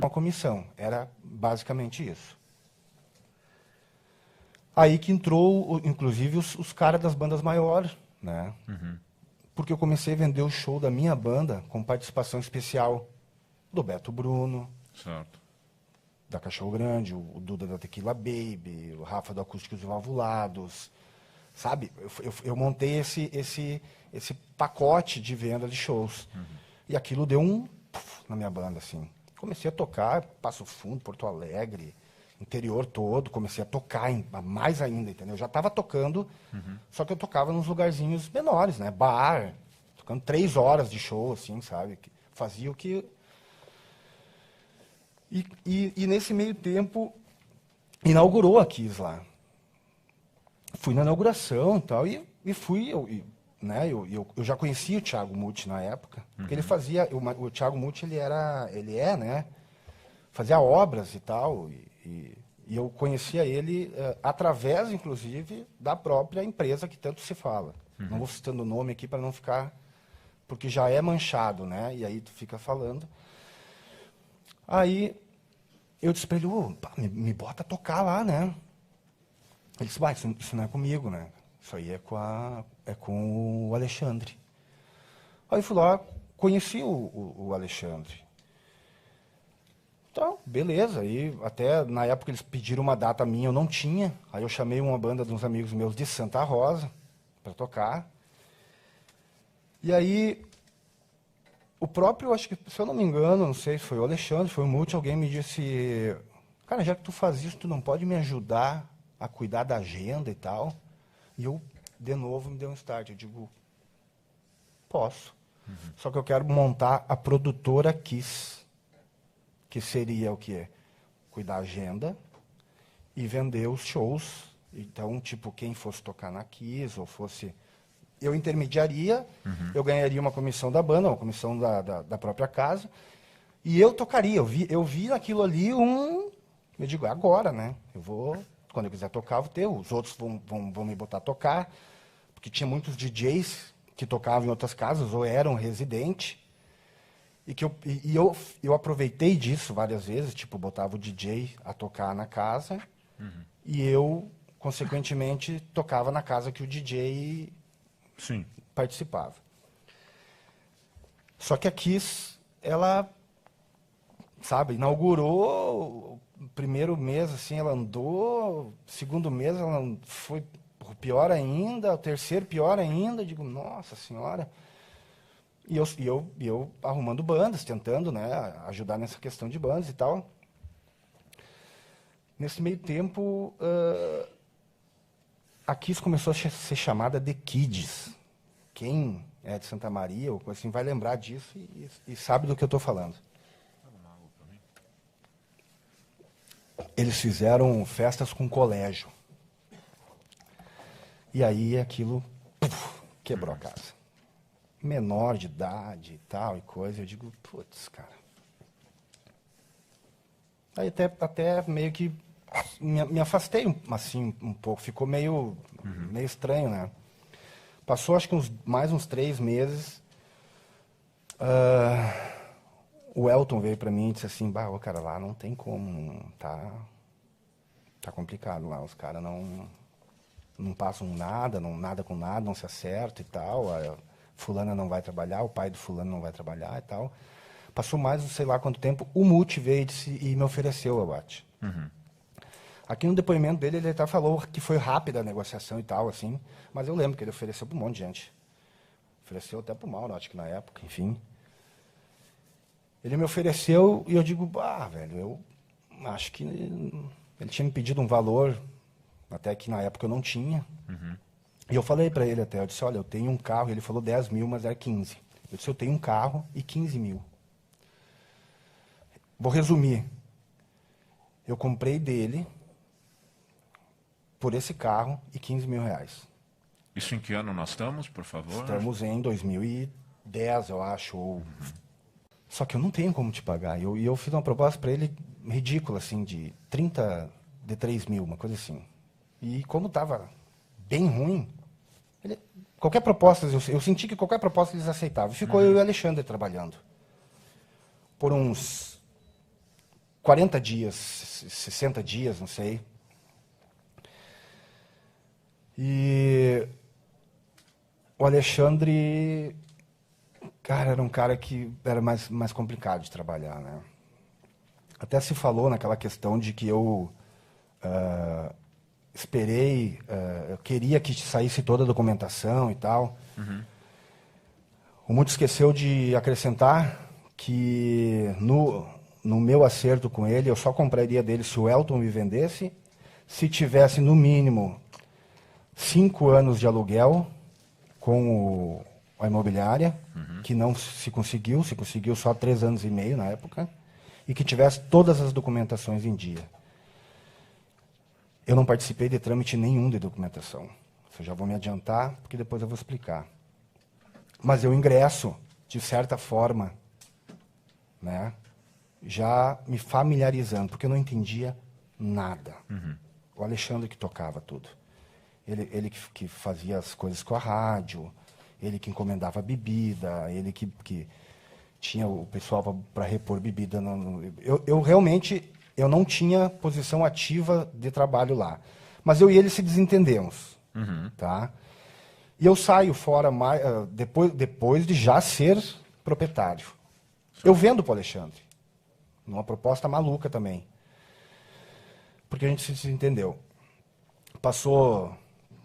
uma comissão. Era basicamente isso. Aí que entrou, inclusive, os caras das bandas maiores, né? Porque eu comecei a vender o show da minha banda com participação especial do Beto Bruno, Certo. da Cachorro Grande, o Duda da Tequila Baby, o Rafa do Acústicos e Valvulados, sabe? Eu montei esse pacote de venda de shows. E aquilo deu um puf, na minha banda, assim. Comecei a tocar, Passo Fundo, Porto Alegre, interior todo, comecei a tocar mais ainda, entendeu? Eu já estava tocando, só que eu tocava nos lugarzinhos menores, né? Bar, tocando 3 horas de show, assim, sabe? Fazia o que... E nesse meio tempo, inaugurou a Kiss lá. Fui na inauguração e tal, e fui... né? Eu já conhecia o Thiago Mucci na época, porque ele fazia... O Thiago Mucci, né? Fazia obras e tal, e eu conhecia ele através, inclusive, da própria empresa que tanto se fala. Não vou citando o nome aqui para não ficar... Porque já é manchado, né? E aí tu fica falando. Aí eu disse para ele, me bota a tocar lá, né? Ele disse, isso não é comigo, né? Isso aí é com o Alexandre. Aí eu fui lá, conheci o Alexandre. Então, beleza. Aí, até na época eles pediram uma data minha, eu não tinha. Aí eu chamei uma banda de uns amigos meus de Santa Rosa para tocar. E aí, o próprio, acho que, se eu não me engano, não sei se foi o Alexandre, foi o Mucci, alguém me disse, cara, já que tu faz isso, tu não pode me ajudar a cuidar da agenda e tal? E eu, de novo, me dei um start. Eu digo, posso. Só que eu quero montar a produtora Kiss, que seria o quê? Cuidar da agenda e vender os shows. Então, tipo, quem fosse tocar na Kiss ou fosse... Eu intermediaria, eu ganharia uma comissão da banda, uma comissão da própria casa, e eu tocaria. Eu vi naquilo ali eu digo, é agora, né? Eu vou, quando eu quiser tocar, vou ter. Os outros vão me botar a tocar, porque tinha muitos DJs que tocavam em outras casas ou eram residentes. E eu aproveitei disso várias vezes, tipo, botava o DJ a tocar na casa e eu, consequentemente, tocava na casa que o DJ Sim. participava. Só que a Kiss, ela, sabe, inaugurou o primeiro mês, assim, ela andou, segundo mês ela foi pior ainda, o terceiro pior ainda, eu digo, nossa senhora... E eu arrumando bandas, tentando, né, ajudar nessa questão de bandas e tal. Nesse meio tempo, a Kiss começou a ser chamada The Kids. Quem é de Santa Maria ou assim, vai lembrar disso e sabe do que eu estou falando. Eles fizeram festas com colégio. E aí aquilo quebrou a casa. Menor de idade e tal e coisa, eu digo, putz, cara. Aí até meio que me afastei assim um pouco, ficou meio estranho, né? Passou acho que mais uns 3 meses, o Elton veio pra mim e disse assim, cara, lá não tem como, tá complicado lá, os caras não passam nada com nada, não se acertam e tal, fulana não vai trabalhar, o pai do fulano não vai trabalhar e tal. Passou mais, sei lá quanto tempo, o Mucci veio e me ofereceu a boate. Aqui no depoimento dele, ele até falou que foi rápida a negociação e tal, assim, mas eu lembro que ele ofereceu para um monte de gente. Ofereceu até para o Mauro, acho que na época, enfim. Ele me ofereceu e eu digo, velho, eu acho que ele tinha me pedido um valor, até que na época eu não tinha. E eu falei para ele até, eu disse, olha, eu tenho um carro, ele falou 10 mil, mas era 15. Eu disse, eu tenho um carro e 15 mil. Vou resumir. Eu comprei dele, por esse carro, e 15 mil reais. Isso em que ano nós estamos, por favor? Estamos em 2010, eu acho. Só que eu não tenho como te pagar. E eu fiz uma proposta para ele ridícula, assim, de 33 mil, uma coisa assim. E como estava bem ruim, qualquer proposta, eu senti que qualquer proposta eles aceitavam. Ficou eu e o Alexandre trabalhando. Por uns 40 dias, 60 dias, não sei. E o Alexandre, cara, era um cara que era mais complicado de trabalhar, né? Até se falou naquela questão de que eu esperei, eu queria que saísse toda a documentação e tal. O Muto esqueceu de acrescentar que no meu acerto com ele, eu só compraria dele se o Elton me vendesse, se tivesse no mínimo 5 anos de aluguel com a imobiliária, que não se conseguiu só 3 anos e meio na época, e que tivesse todas as documentações em dia. Eu não participei de trâmite nenhum de documentação. Eu já vou me adiantar, porque depois eu vou explicar. Mas eu ingresso, de certa forma, né, já me familiarizando, porque eu não entendia nada. O Alexandre que tocava tudo. Ele que fazia as coisas com a rádio, ele que encomendava bebida, ele que tinha o pessoal para repor bebida. Eu realmente não tinha posição ativa de trabalho lá. Mas eu e ele se desentendemos. Tá? E eu saio fora depois de já ser proprietário. Eu vendo para o Alexandre. Numa proposta maluca também. Porque a gente se desentendeu. Passou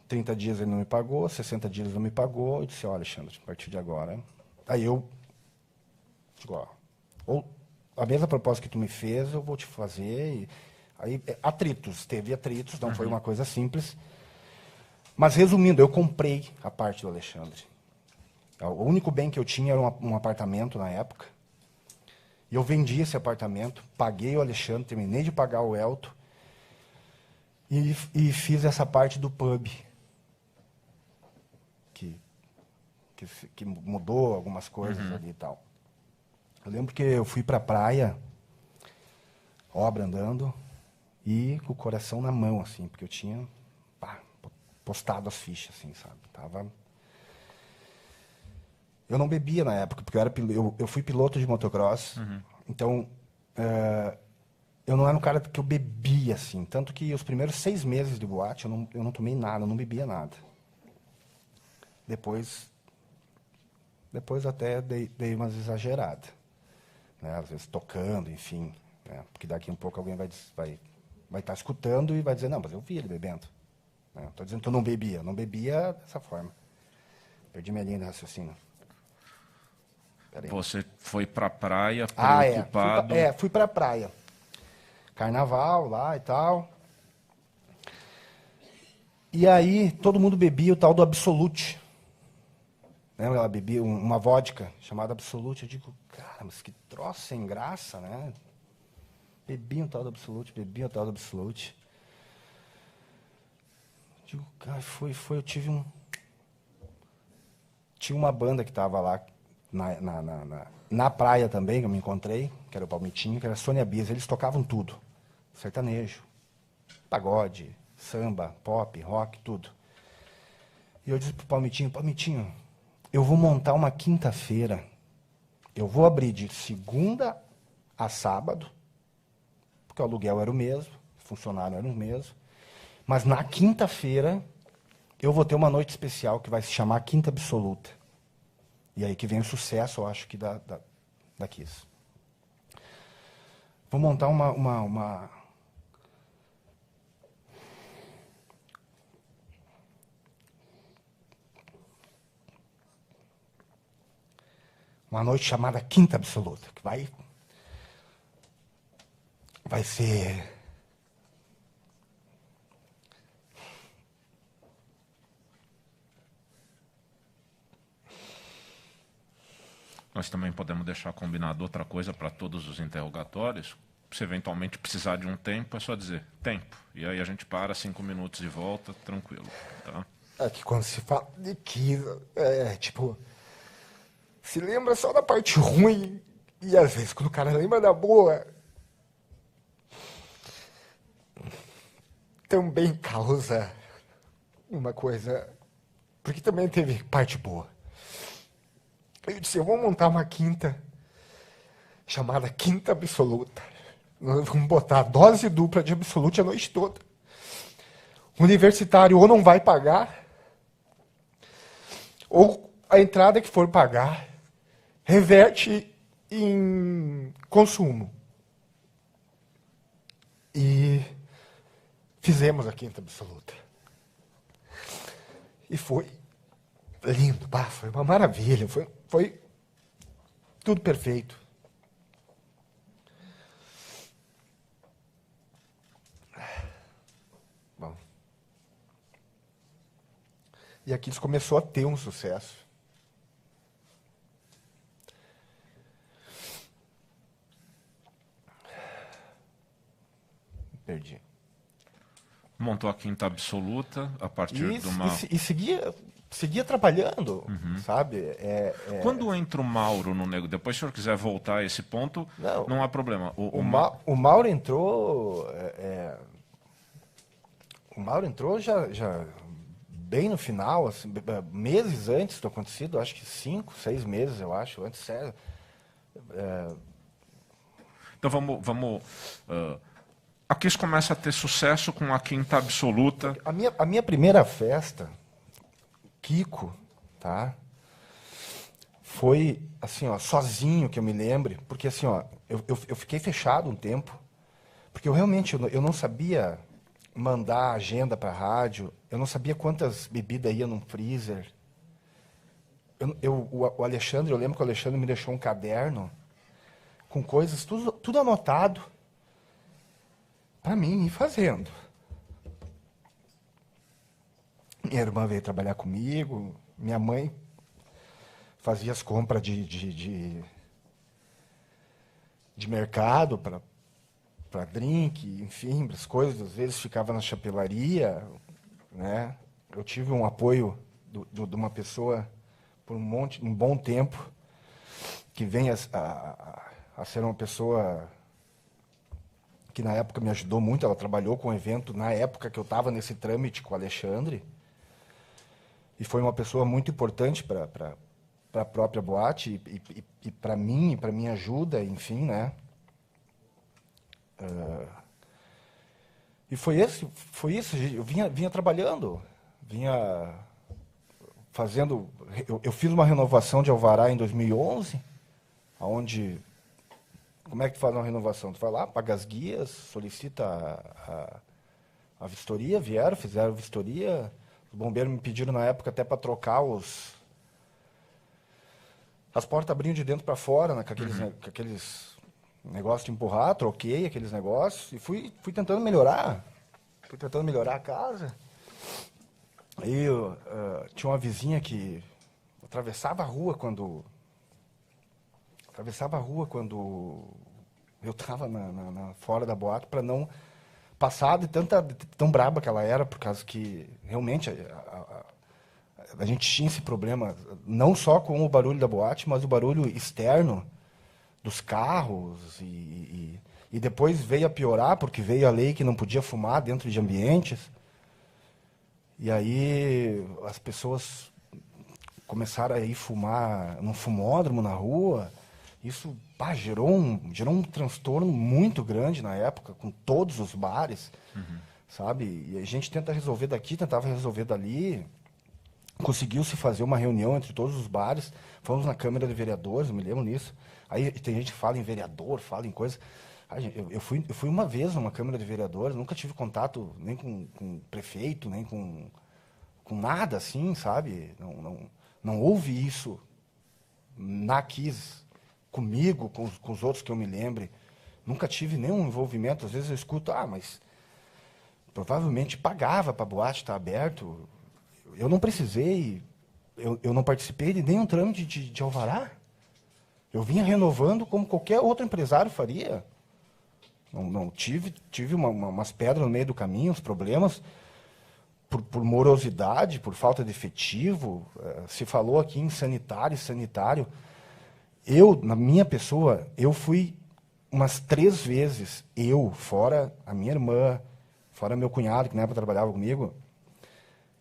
30 dias ele não me pagou, 60 dias ele não me pagou. Eu disse, olha, Alexandre, a partir de agora... Aí eu digo, ó, a mesma proposta que tu me fez, eu vou te fazer. Aí, teve atritos, não foi uma coisa simples. Mas, resumindo, eu comprei a parte do Alexandre. O único bem que eu tinha era um apartamento na época. E eu vendi esse apartamento, paguei o Alexandre, terminei de pagar o Elton. E fiz essa parte do pub. Que mudou algumas coisas ali e tal. Eu lembro que eu fui pra praia, obra andando, e com o coração na mão, assim, porque eu tinha postado as fichas, assim, sabe? Eu não bebia na época, porque eu fui piloto de motocross, então eu não era um cara que eu bebia, assim. Tanto que os primeiros 6 meses de boate eu não tomei nada, eu não bebia nada. Depois até dei umas exageradas. Né? Às vezes tocando, enfim. Né? Porque daqui um pouco alguém vai estar escutando e vai dizer, não, mas eu vi ele bebendo. Estou dizendo que eu não bebia dessa forma. Perdi minha linha de raciocínio. Você foi para a praia preocupado? Fui para a praia. Carnaval lá e tal. E aí todo mundo bebia o tal do Absolute. Lembra? Ela bebia uma vodka chamada Absolute. Eu digo, cara, mas que troço sem graça, né? Bebia o tal do Absolute. Digo, cara, eu tive Tinha uma banda que estava lá na praia também, que eu me encontrei, que era o Palmitinho, que era a Sônia Bis. Eles tocavam tudo. Sertanejo, pagode, samba, pop, rock, tudo. E eu disse pro Palmitinho, eu vou montar uma quinta-feira. Eu vou abrir de segunda a sábado, porque o aluguel era o mesmo, o funcionário era o mesmo. Mas na quinta-feira eu vou ter uma noite especial que vai se chamar Quinta Absoluta. E aí que vem o sucesso, eu acho que da Kiss. Vou montar uma noite chamada Quinta Absoluta, que vai ser... Nós também podemos deixar combinado outra coisa para todos os interrogatórios. Se eventualmente precisar de um tempo, é só dizer tempo. E aí a gente para 5 minutos e volta, tranquilo. Tá? É que quando se fala de Kiss, se lembra só da parte ruim. E às vezes quando o cara lembra da boa, também causa uma coisa. Porque também teve parte boa. Eu disse, eu vou montar uma quinta chamada Quinta Absoluta. Nós vamos botar dose dupla de Absolute a noite toda. O universitário ou não vai pagar, ou a entrada que for pagar reverte em consumo. E fizemos a quinta absoluta. E foi lindo, foi uma maravilha, foi tudo perfeito. Bom. E aqui eles começou a ter um sucesso. Perdi. Montou a quinta absoluta a partir de uma... E seguia trabalhando, sabe? Quando entra o Mauro no negócio, depois se o senhor quiser voltar a esse ponto, não há problema. O Mauro entrou... O Mauro entrou já bem no final, assim, meses antes do acontecido, acho que 5, 6 meses, eu acho, antes, sério. Então vamos a Kiss começa a ter sucesso com a quinta absoluta. A minha primeira festa, Kiko, tá? Foi assim, ó, sozinho, que eu me lembre, porque assim, ó, eu fiquei fechado um tempo, porque eu não sabia mandar agenda para a rádio, eu não sabia quantas bebidas ia num freezer. O Alexandre, eu lembro que o Alexandre me deixou um caderno com coisas, tudo anotado, para mim ir fazendo. Minha irmã veio trabalhar comigo, minha mãe fazia as compras de mercado para drink, enfim, as coisas, às vezes ficava na chapelaria, né? Eu tive um apoio de uma pessoa por um bom tempo, que vem a ser uma pessoa que na época me ajudou muito. Ela trabalhou com o evento na época que eu estava nesse trâmite com o Alexandre, e foi uma pessoa muito importante para a própria boate e para mim, para minha ajuda, enfim, né? E foi isso. Eu vinha trabalhando, vinha fazendo. Eu fiz uma renovação de alvará em 2011, onde... Como é que faz uma renovação? Tu vai lá, paga as guias, solicita a vistoria, fizeram a vistoria. Os bombeiros me pediram na época até para trocar as portas abriam de dentro para fora, né, com aqueles negócios de empurrar, troquei aqueles negócios e fui tentando melhorar. Fui tentando melhorar a casa. Aí tinha uma vizinha que atravessava a rua quando eu estava fora da boate, para não passar de tão braba que ela era, por causa que realmente a gente tinha esse problema, não só com o barulho da boate, mas o barulho externo dos carros, e depois veio a piorar, porque veio a lei que não podia fumar dentro de ambientes, e aí as pessoas começaram a ir fumar num fumódromo na rua. Isso gerou um transtorno muito grande na época, com todos os bares, sabe? E a gente tentava resolver dali. Conseguiu-se fazer uma reunião entre todos os bares. Fomos na Câmara de Vereadores, eu me lembro nisso. Aí tem gente que fala em vereador, fala em coisa. Eu fui uma vez numa Câmara de Vereadores, nunca tive contato nem com prefeito, nem com nada assim, sabe? Não houve isso na Kiss. Comigo, com os outros que eu me lembre, nunca tive nenhum envolvimento. Às vezes eu escuto, mas provavelmente pagava para a boate estar aberto. Eu não precisei, eu não participei de nenhum trâmite de alvará. Eu vinha renovando como qualquer outro empresário faria. Não tive umas pedras no meio do caminho, uns problemas por morosidade, por falta de efetivo. Se falou aqui em sanitário. Na minha pessoa, eu fui umas 3 vezes, fora a minha irmã, fora meu cunhado, que na época trabalhava comigo,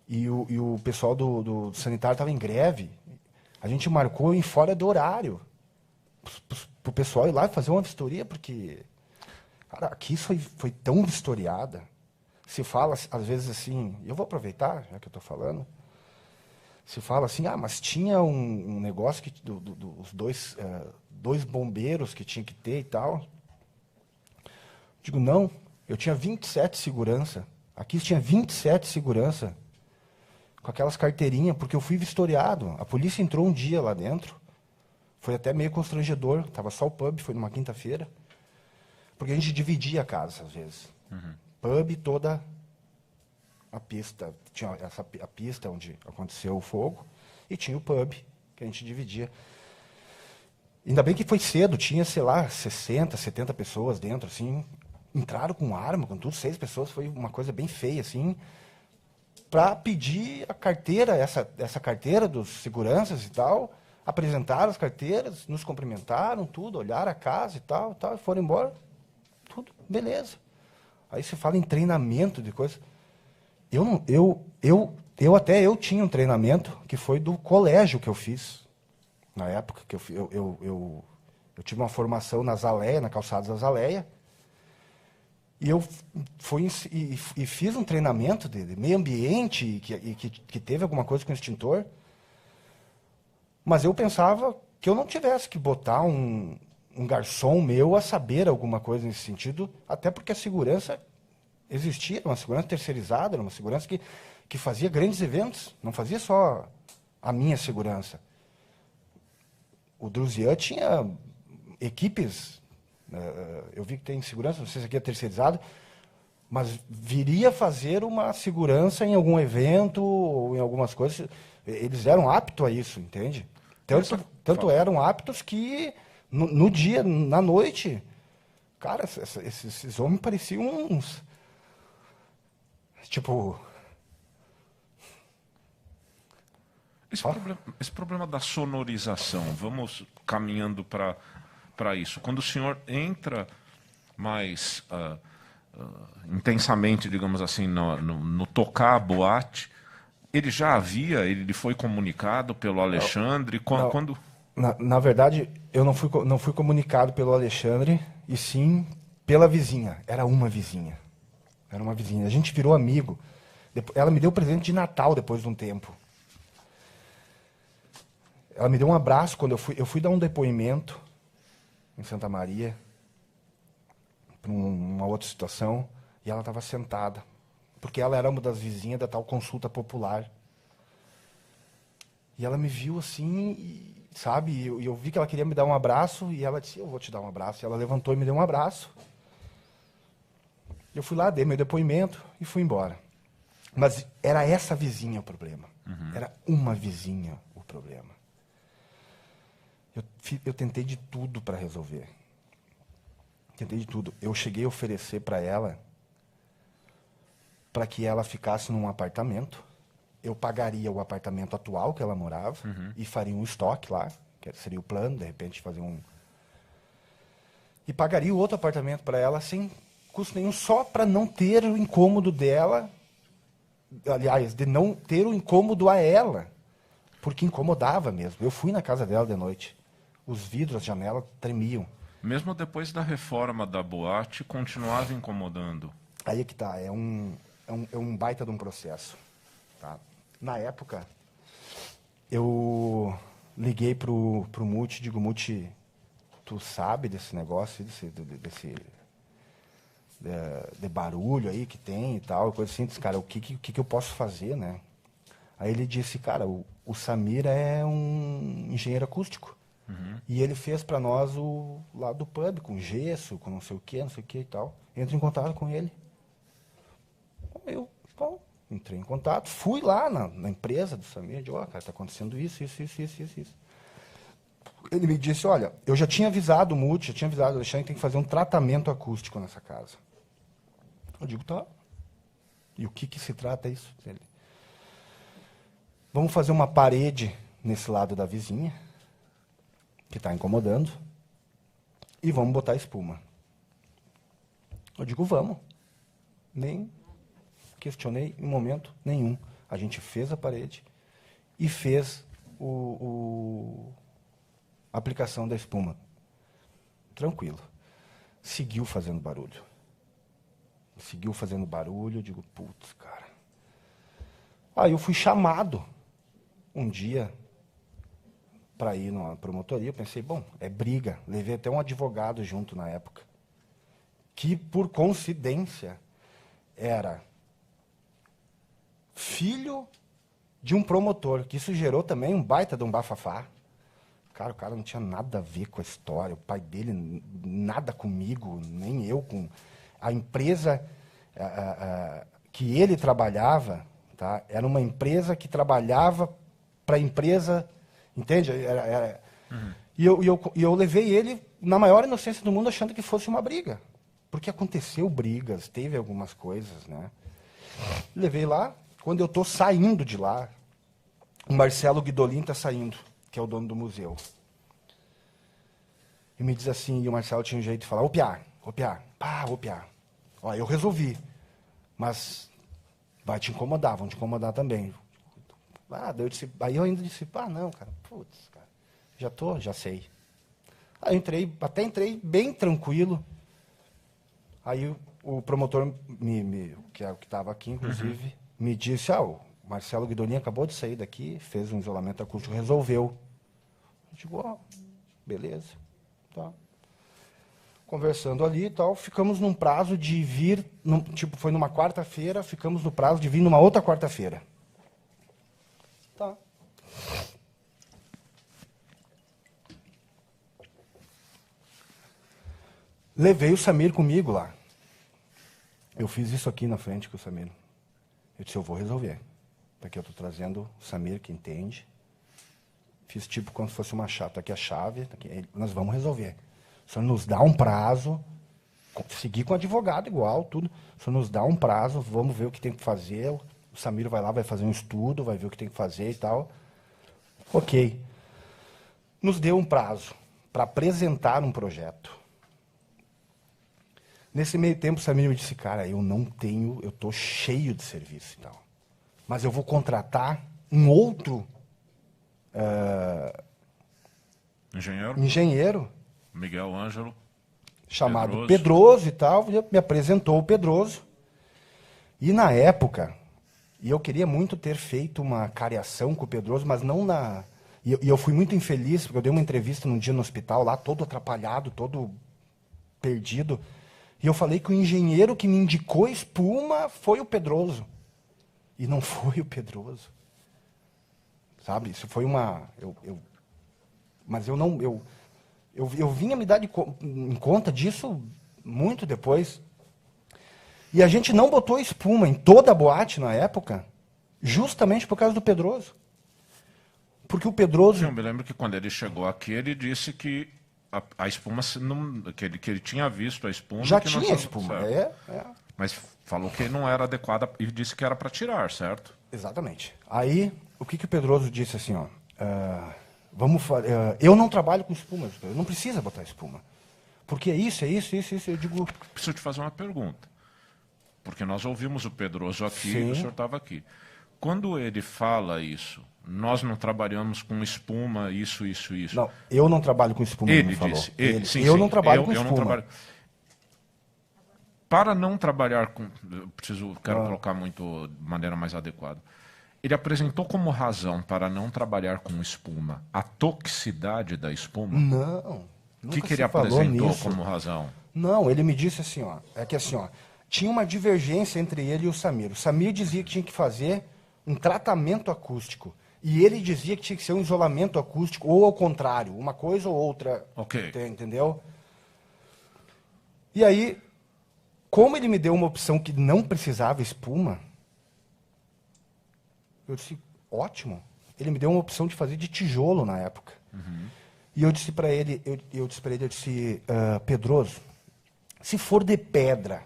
e o pessoal do sanitário estava em greve. A gente marcou em fora do horário, para o pessoal ir lá e fazer uma vistoria, porque Cara, aqui foi tão vistoriada. Se fala, às vezes, assim, eu vou aproveitar, já que eu estou falando, se fala assim, mas tinha um negócio que os dois bombeiros que tinha que ter e tal. Digo, não, eu tinha 27 segurança. Aqui tinha 27 segurança com aquelas carteirinhas, porque eu fui vistoriado. A polícia entrou um dia lá dentro. Foi até meio constrangedor. Tava só o pub, foi numa quinta-feira. Porque a gente dividia a casa, às vezes. Pub, toda a pista. Tinha a pista onde aconteceu o fogo. E tinha o pub, que a gente dividia. Ainda bem que foi cedo. Tinha, sei lá, 60, 70 pessoas dentro, assim. Entraram com arma, com tudo. 6 pessoas. Foi uma coisa bem feia, assim. Para pedir a carteira, essa carteira dos seguranças e tal. Apresentaram as carteiras, nos cumprimentaram, tudo. Olharam a casa e tal, e foram embora. Tudo, beleza. Aí se fala em treinamento de coisa. Eu tinha um treinamento que foi do colégio que eu fiz. Na época que eu tive uma formação na Azaleia, na Calçadas Azaleia. E eu fui e fiz um treinamento de meio ambiente que teve alguma coisa com extintor. Mas eu pensava que eu não tivesse que botar um garçom meu a saber alguma coisa nesse sentido, até porque a segurança existia, era uma segurança terceirizada, era uma segurança que fazia grandes eventos, não fazia só a minha segurança. O Drusian tinha equipes, eu vi que tem segurança, não sei se aqui é terceirizado, mas viria fazer uma segurança em algum evento ou em algumas coisas. Eles eram aptos a isso, entende? Tanto eram aptos que no dia, na noite, cara, esses homens pareciam uns... Tipo... Esse problema da sonorização, vamos caminhando para isso. Quando o senhor entra mais intensamente, digamos assim, no tocar a boate, ele foi comunicado pelo Alexandre? Quando... Na verdade, eu não fui comunicado pelo Alexandre, e sim pela vizinha. Era uma vizinha. A gente virou amigo. Ela me deu presente de Natal depois de um tempo. Ela me deu um abraço quando eu fui dar um depoimento em Santa Maria, para uma outra situação, e ela estava sentada, porque ela era uma das vizinhas da tal consulta popular. E ela me viu assim, sabe, e eu vi que ela queria me dar um abraço, e ela disse, eu vou te dar um abraço. E ela levantou e me deu um abraço. Eu fui lá, dei meu depoimento e fui embora. Mas era essa vizinha o problema. Era uma vizinha o problema. Eu tentei de tudo para resolver. Tentei de tudo. Eu cheguei a oferecer para ela para que ela ficasse num apartamento. Eu pagaria o apartamento atual que ela morava e faria um estoque lá, que seria o plano, de repente fazer um... E pagaria o outro apartamento para ela sem custo nenhum, só para não ter o incômodo dela, aliás, de não ter o incômodo a ela, porque incomodava mesmo. Eu fui na casa dela de noite. Os vidros, as janelas tremiam. Mesmo depois da reforma da boate, continuava incomodando. Aí é que tá, é um baita de um processo. Tá? Na época, eu liguei pro Muti, digo, Muti, tu sabe desse negócio, de barulho aí que tem e tal, coisa assim, disse, cara, o que eu posso fazer, né? Aí ele disse, cara, o Samir é um engenheiro acústico. E ele fez para nós o lado do pub, com gesso, com não sei o que e tal. Entra em contato com ele. Eu, entrei em contato, fui lá na empresa do Samir, digo, cara, tá acontecendo isso. Ele me disse, olha, eu já tinha avisado o Muti, já tinha avisado o Alexandre que tem que fazer um tratamento acústico nessa casa. Eu digo, tá. E o que se trata isso? Ele, vamos fazer uma parede nesse lado da vizinha, que está incomodando, e vamos botar espuma. Eu digo, vamos. Nem questionei em momento nenhum. A gente fez a parede e fez a aplicação da espuma. Tranquilo. seguiu fazendo barulho. Seguiu fazendo barulho, eu digo, putz, cara. Aí eu fui chamado um dia para ir numa promotoria, eu pensei, bom, é briga. Levei até um advogado junto na época, que por coincidência era filho de um promotor, que isso gerou também um baita de um bafafá. Cara, o cara não tinha nada a ver com a história, o pai dele nada comigo, nem eu com... A empresa que ele trabalhava, tá, era uma empresa que trabalhava para a empresa, entende? E eu levei ele na maior inocência do mundo, achando que fosse uma briga. Porque aconteceu brigas, teve algumas coisas, né? Levei lá, quando eu estou saindo de lá, o Marcelo Guidolin está saindo, que é o dono do museu. E me diz assim, e o Marcelo tinha um jeito de falar, ô Piá, pá, ô Piá. Ó, eu resolvi, mas vai te incomodar, vão te incomodar também. Aí eu ainda disse, não, cara, putz, cara, já sei. Aí eu até entrei bem tranquilo. Aí o promotor, que estava aqui, inclusive, me disse, o Marcelo Guidolin acabou de sair daqui, fez um isolamento acústico, resolveu. Eu digo, beleza. Tá. Conversando ali e tal, ficamos num prazo de vir, foi numa quarta-feira, ficamos no prazo de vir numa outra quarta-feira. Tá. Levei o Samir comigo lá. Eu fiz isso aqui na frente com o Samir. Eu disse, eu vou resolver. Porque eu estou trazendo o Samir, que entende. Fiz tipo como se fosse uma chave. Tá aqui a chave, tá aqui, nós vamos resolver. O senhor nos dá um prazo, seguir com o advogado igual, tudo. O senhor nos dá um prazo, vamos ver o que tem que fazer. O Samir vai lá, vai fazer um estudo, vai ver o que tem que fazer e tal. Ok. Nos deu um prazo para apresentar um projeto. Nesse meio tempo, o Samir me disse, cara, eu estou cheio de serviço e tal. Mas eu vou contratar um outro engenheiro. Miguel Ângelo. Chamado Pedroso e tal. Me apresentou o Pedroso. E na época, e eu queria muito ter feito uma cariação com o Pedroso, mas não na... E eu fui muito infeliz, porque eu dei uma entrevista num dia no hospital, lá todo atrapalhado, todo perdido. E eu falei que o engenheiro que me indicou espuma foi o Pedroso. E não foi o Pedroso. Sabe? Isso foi uma... Mas eu não... Eu vinha me dar em conta disso muito depois. E a gente não botou espuma em toda a boate na época, justamente por causa do Pedroso. Porque o Pedroso... Eu me lembro que quando ele chegou aqui, ele disse que a espuma, que ele tinha visto a espuma... Já que tinha espuma, Mas falou que não era adequada e disse que era para tirar, certo? Exatamente. Aí, o que o Pedroso disse assim, eu não trabalho com espuma, eu não precisa botar espuma. Porque é isso. Eu digo... Preciso te fazer uma pergunta. Porque nós ouvimos o Pedroso aqui, Sim. e o senhor estava aqui. Quando ele fala isso, nós não trabalhamos com espuma, isso. Não, eu não trabalho com espuma, ele falou. Disse. Ele, sim, eu sim. não trabalho com eu espuma. Não trabalho... Para não trabalhar com... Quero colocar muito de maneira mais adequada. Ele apresentou como razão para não trabalhar com espuma a toxicidade da espuma? Não. O que ele apresentou como razão? Não, ele me disse assim, tinha uma divergência entre ele e o Samir. O Samir dizia que tinha que fazer um tratamento acústico. E ele dizia que tinha que ser um isolamento acústico, ou ao contrário, uma coisa ou outra. Ok. Entendeu? E aí, como ele me deu uma opção que não precisava espuma, eu disse, ótimo. Ele me deu uma opção de fazer de tijolo na época. Uhum. E eu disse para ele, Pedroso, se for de pedra,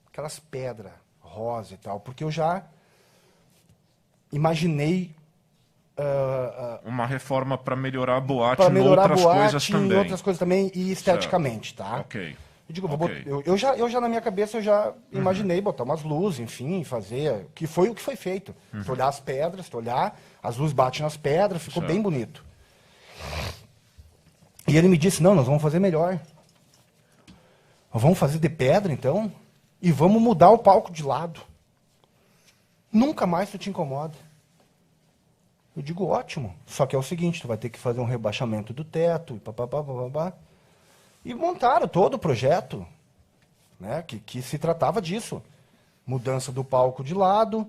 aquelas pedras rosa e tal, porque eu já imaginei... uma reforma para melhorar a boate para melhorar outras a boate, coisas também. em outras coisas também, e esteticamente, certo. Tá? Ok. Eu digo, Ok. eu já na minha cabeça, eu já imaginei botar umas luzes, enfim, fazer, que foi o que foi feito. Se tu olhar as pedras, se tu olhar, as luzes batem nas pedras, ficou Certo. bem bonito. E ele me disse, não, nós vamos fazer melhor. Vamos fazer de pedra, então, e vamos mudar o palco de lado. Nunca mais tu te incomoda. Eu digo, ótimo. Só que é o seguinte, tu vai ter que fazer um rebaixamento do teto, e papapá. E montaram todo o projeto, né, que se tratava disso. Mudança do palco de lado.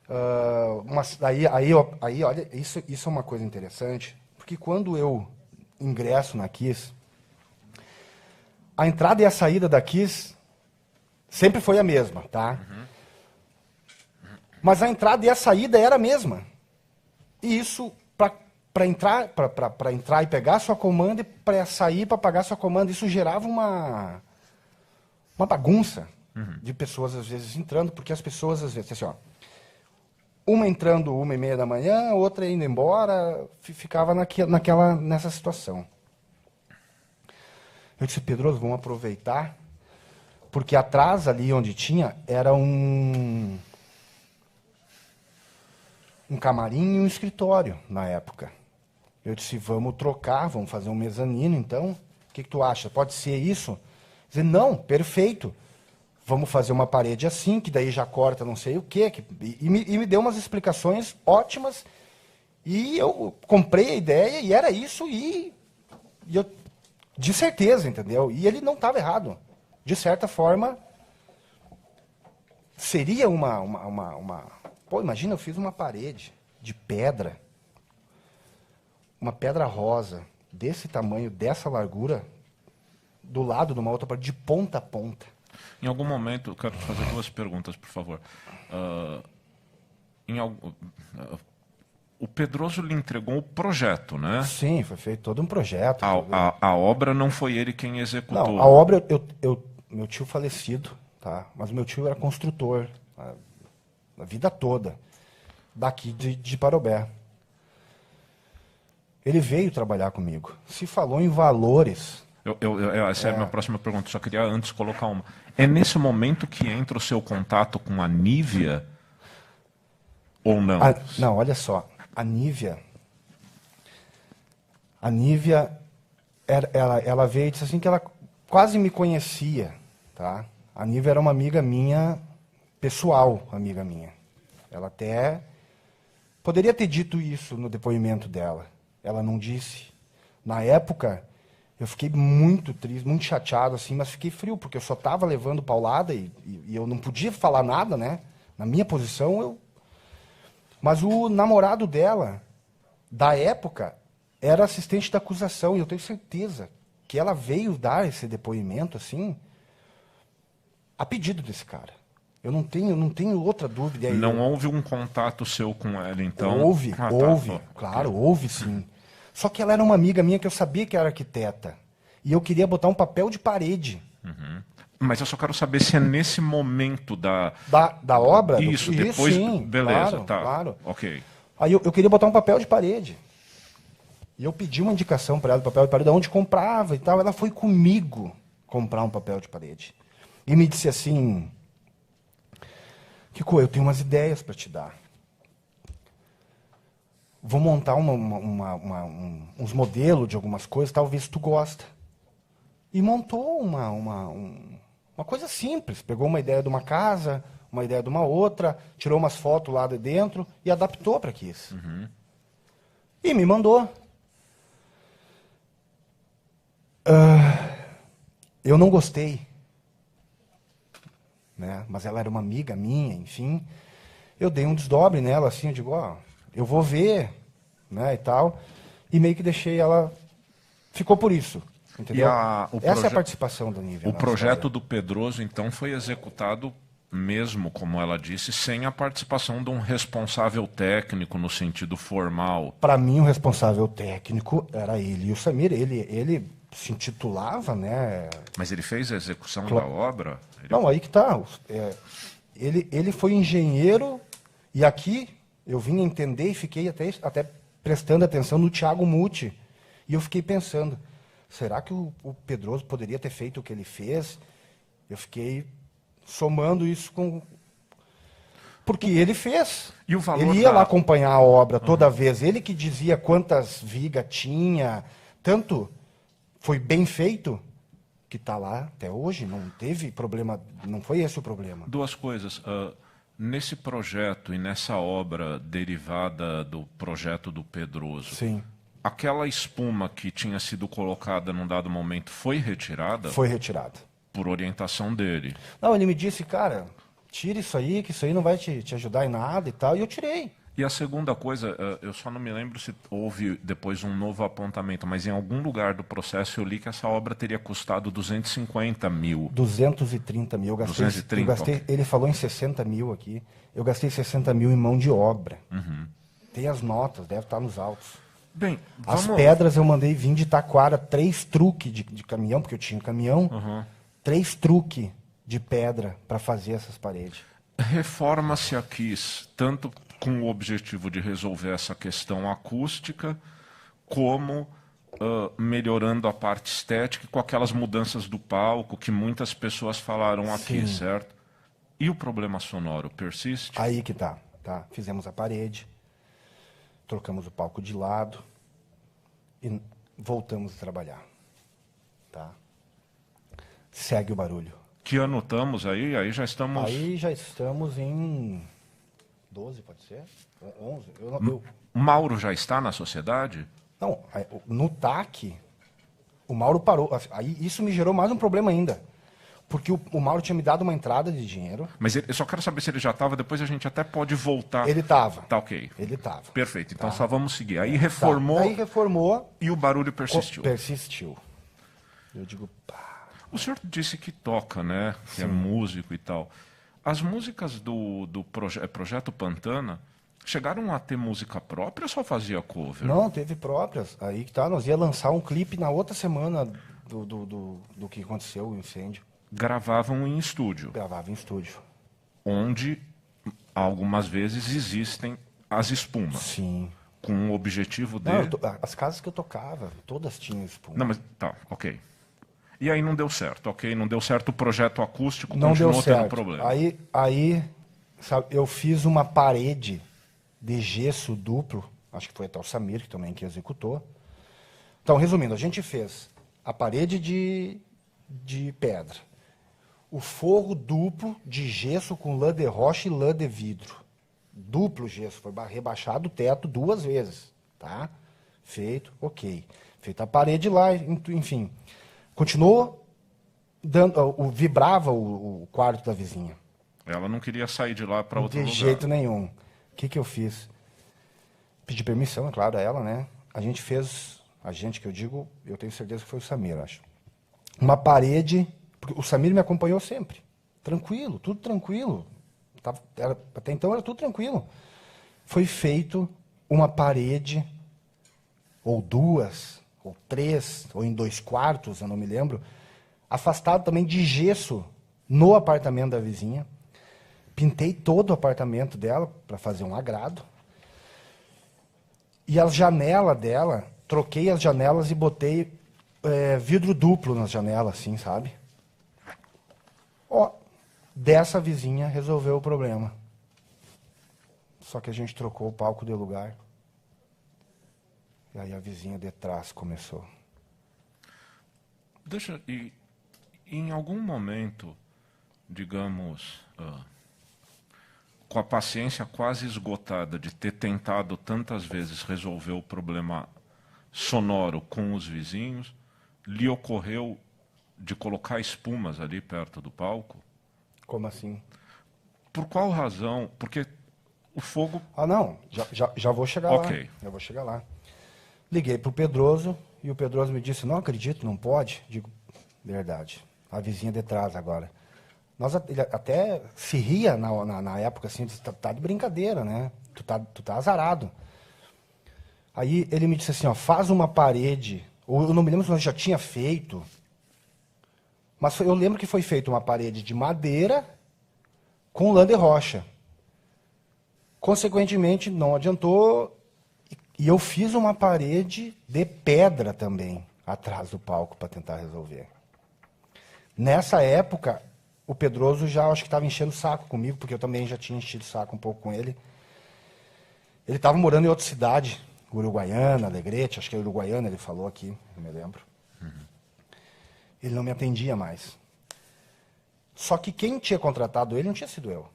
Olha, isso é uma coisa interessante, porque quando eu ingresso na Kiss, a entrada e a saída da Kiss sempre foi a mesma, tá? Mas a entrada e a saída era a mesma. E isso, para entrar e pegar a sua comanda, e para sair para pagar a sua comanda, isso gerava uma bagunça de pessoas, às vezes, entrando, porque as pessoas, às vezes, assim, ó, uma entrando 1h30 da manhã, outra indo embora, ficava nessa situação. Eu disse, Pedroso, vamos aproveitar, porque atrás ali onde tinha, era um camarim e um escritório na época. Eu disse, vamos trocar, vamos fazer um mezanino, então. O que tu acha? Pode ser isso? Dizer, não, perfeito. Vamos fazer uma parede assim, que daí já corta não sei o quê. E me deu umas explicações ótimas. E eu comprei a ideia, e era isso, e eu, de certeza, entendeu? E ele não estava errado. De certa forma, seria Pô, imagina, eu fiz uma parede de pedra, uma pedra rosa, desse tamanho, dessa largura, do lado de uma outra parede, de ponta a ponta. Em algum momento, eu quero te fazer 2 perguntas, por favor. O Pedroso lhe entregou o projeto, né? Sim, foi feito todo um projeto. A obra não foi ele quem executou. Não, a obra, meu tio falecido, tá? Mas meu tio era construtor a vida toda, daqui de Parobé. Ele veio trabalhar comigo. Se falou em valores. Essa é a minha próxima pergunta, só queria antes colocar uma. É nesse momento que entra o seu contato com a Nívia ou não? Não, olha só. A Nívia, ela veio e disse assim que ela quase me conhecia, tá? A Nívia era uma amiga minha, pessoal, amiga minha. Ela até poderia ter dito isso no depoimento dela. Ela não disse. Na época, eu fiquei muito triste, muito chateado, assim, mas fiquei frio, porque eu só estava levando paulada e eu não podia falar nada, né? Na minha posição, Mas o namorado dela, da época, era assistente da acusação, e eu tenho certeza que ela veio dar esse depoimento, assim, a pedido desse cara. Eu não tenho outra dúvida. Não houve um contato seu com ela, então? Houve, claro, houve sim. Só que ela era uma amiga minha que eu sabia que era arquiteta. E eu queria botar um papel de parede. Uhum. Mas eu só quero saber se é nesse momento da obra? Isso, depois... Sim, beleza, claro. Ok. Aí eu queria botar um papel de parede. E eu pedi uma indicação para ela, papel de parede, onde comprava e tal. Ela foi comigo comprar um papel de parede. E me disse assim, Kiko, eu tenho umas ideias para te dar. Vou montar uns modelos de algumas coisas, talvez tu gosta. E montou uma coisa simples. Pegou uma ideia de uma casa, uma ideia de uma outra, tirou umas fotos lá de dentro e adaptou para Kiss. Uhum. E me mandou. Eu não gostei. Né? Mas ela era uma amiga minha, enfim. Eu dei um desdobre nela, assim, eu digo, eu vou ver, né, e tal. E meio que deixei ela... Ficou por isso. Entendeu? Essa é a participação da Nívia. O projeto do Pedroso, então, foi executado mesmo, como ela disse, sem a participação de um responsável técnico no sentido formal. Para mim, o responsável técnico era ele e o Samir. Ele se intitulava, né? Mas ele fez a execução da obra? Não, aí que está. Ele foi engenheiro e aqui eu vim entender e fiquei até prestando atenção no Thiago Muti. E eu fiquei pensando, será que o Pedroso poderia ter feito o que ele fez? Eu fiquei somando isso com... Porque ele fez. E o valor ele ia lá acompanhar a obra toda vez. Ele que dizia quantas vigas tinha. Tanto foi bem feito, que está lá até hoje. Não teve problema, não foi esse o problema. Duas coisas. Nesse projeto e nessa obra derivada do projeto do Pedroso, Sim, aquela espuma que tinha sido colocada num dado momento foi retirada foi retirado. por orientação dele. Não, ele me disse, cara, tira isso aí, que isso aí não vai te ajudar em nada e tal. E eu tirei. E a segunda coisa, eu só não me lembro se houve depois um novo apontamento, mas em algum lugar do processo eu li que essa obra teria custado 250 mil. 230 mil. Eu gastei, 230, eu gastei, ele falou em 60 mil aqui. Eu gastei 60 mil em mão de obra. Tem as notas, deve estar nos autos. Bem, As vamos... pedras eu mandei vir de Taquara, 3 truques de caminhão, porque eu tinha um caminhão. 3 truques de pedra para fazer essas paredes. Reforma-se aqui, tanto com o objetivo de resolver essa questão acústica, como melhorando a parte estética, com aquelas mudanças do palco que muitas pessoas falaram aqui, Sim. certo? E o problema sonoro persiste? Aí que tá. Fizemos a parede, trocamos o palco de lado e voltamos a trabalhar. Tá? Segue o barulho. Que ano estamos aí? Aí já estamos... Aí já estamos em 12, pode ser? 11? O Mauro já está na sociedade? Não, no TAC, o Mauro parou. Aí isso me gerou mais um problema ainda. Porque o Mauro tinha me dado uma entrada de dinheiro. Mas eu só quero saber se ele já estava, depois a gente até pode voltar. Ele estava. Tá ok. Ele estava. Perfeito, então só vamos seguir. Aí reformou, Aí reformou. e o barulho persistiu. Persistiu. Eu digo, pá. O senhor disse que toca, né? Que é músico e tal. As músicas do Projeto Pantana chegaram a ter música própria ou só fazia cover? Não, teve próprias. Aí que tá, nós ia lançar um clipe na outra semana do que aconteceu, o incêndio. Gravavam em estúdio, Gravava em estúdio. onde algumas vezes existem as espumas, Sim. com o objetivo de... Não, as casas que eu tocava, todas tinham espuma. Não, mas tá, ok. E aí não deu certo, ok? Não deu certo o projeto acústico, Não continuou deu tendo certo. problema. Aí sabe, eu fiz uma parede de gesso duplo, acho que foi até o Samir que também que executou. Então, resumindo, a gente fez a parede de pedra, o forro duplo de gesso com lã de rocha e lã de vidro. Duplo gesso, foi rebaixado o teto 2 vezes, tá? Feito, ok. Feita a parede lá, enfim. Continuou dando, vibrava o quarto da vizinha. Ela não queria sair de lá para outro De lugar. jeito nenhum. O que eu fiz? Pedi permissão, é claro, a ela, né? A gente fez, que eu digo, eu tenho certeza que foi o Samir, acho. Uma parede, porque o Samir me acompanhou sempre. Tranquilo, tudo tranquilo. Até então era tudo tranquilo. Foi feito uma parede, ou 2, ou 3, ou em 2 quartos, eu não me lembro, afastado também de gesso no apartamento da vizinha. Pintei todo o apartamento dela para fazer um agrado. E a janela dela, troquei as janelas e botei vidro duplo nas janelas, assim, sabe? Ó, dessa vizinha resolveu o problema. Só que a gente trocou o palco de lugar. E aí a vizinha de trás começou. E em algum momento, digamos, com a paciência quase esgotada de ter tentado tantas vezes resolver o problema sonoro com os vizinhos, lhe ocorreu de colocar espumas ali perto do palco? Como assim? Por qual razão? Porque o fogo... Ah, não, já vou chegar lá. Já vou chegar lá. Liguei pro Pedroso e o Pedroso me disse, não acredito, não pode. Digo, verdade. A vizinha de trás agora. Ele até se ria na época, assim, disse, tá de brincadeira, né? Tu tá azarado. Aí ele me disse assim, ó, faz uma parede, ou eu não me lembro se nós já tinha feito, mas eu lembro que foi feita uma parede de madeira com lã de rocha. Consequentemente, não adiantou, e eu fiz uma parede de pedra também, atrás do palco, para tentar resolver. Nessa época, o Pedroso já acho que estava enchendo o saco comigo, porque eu também já tinha enchido o saco um pouco com ele. Ele estava morando em outra cidade, Uruguaiana, Alegrete, acho que é Uruguaiana, ele falou aqui, não me lembro. Ele não me atendia mais. Só que quem tinha contratado ele não tinha sido eu.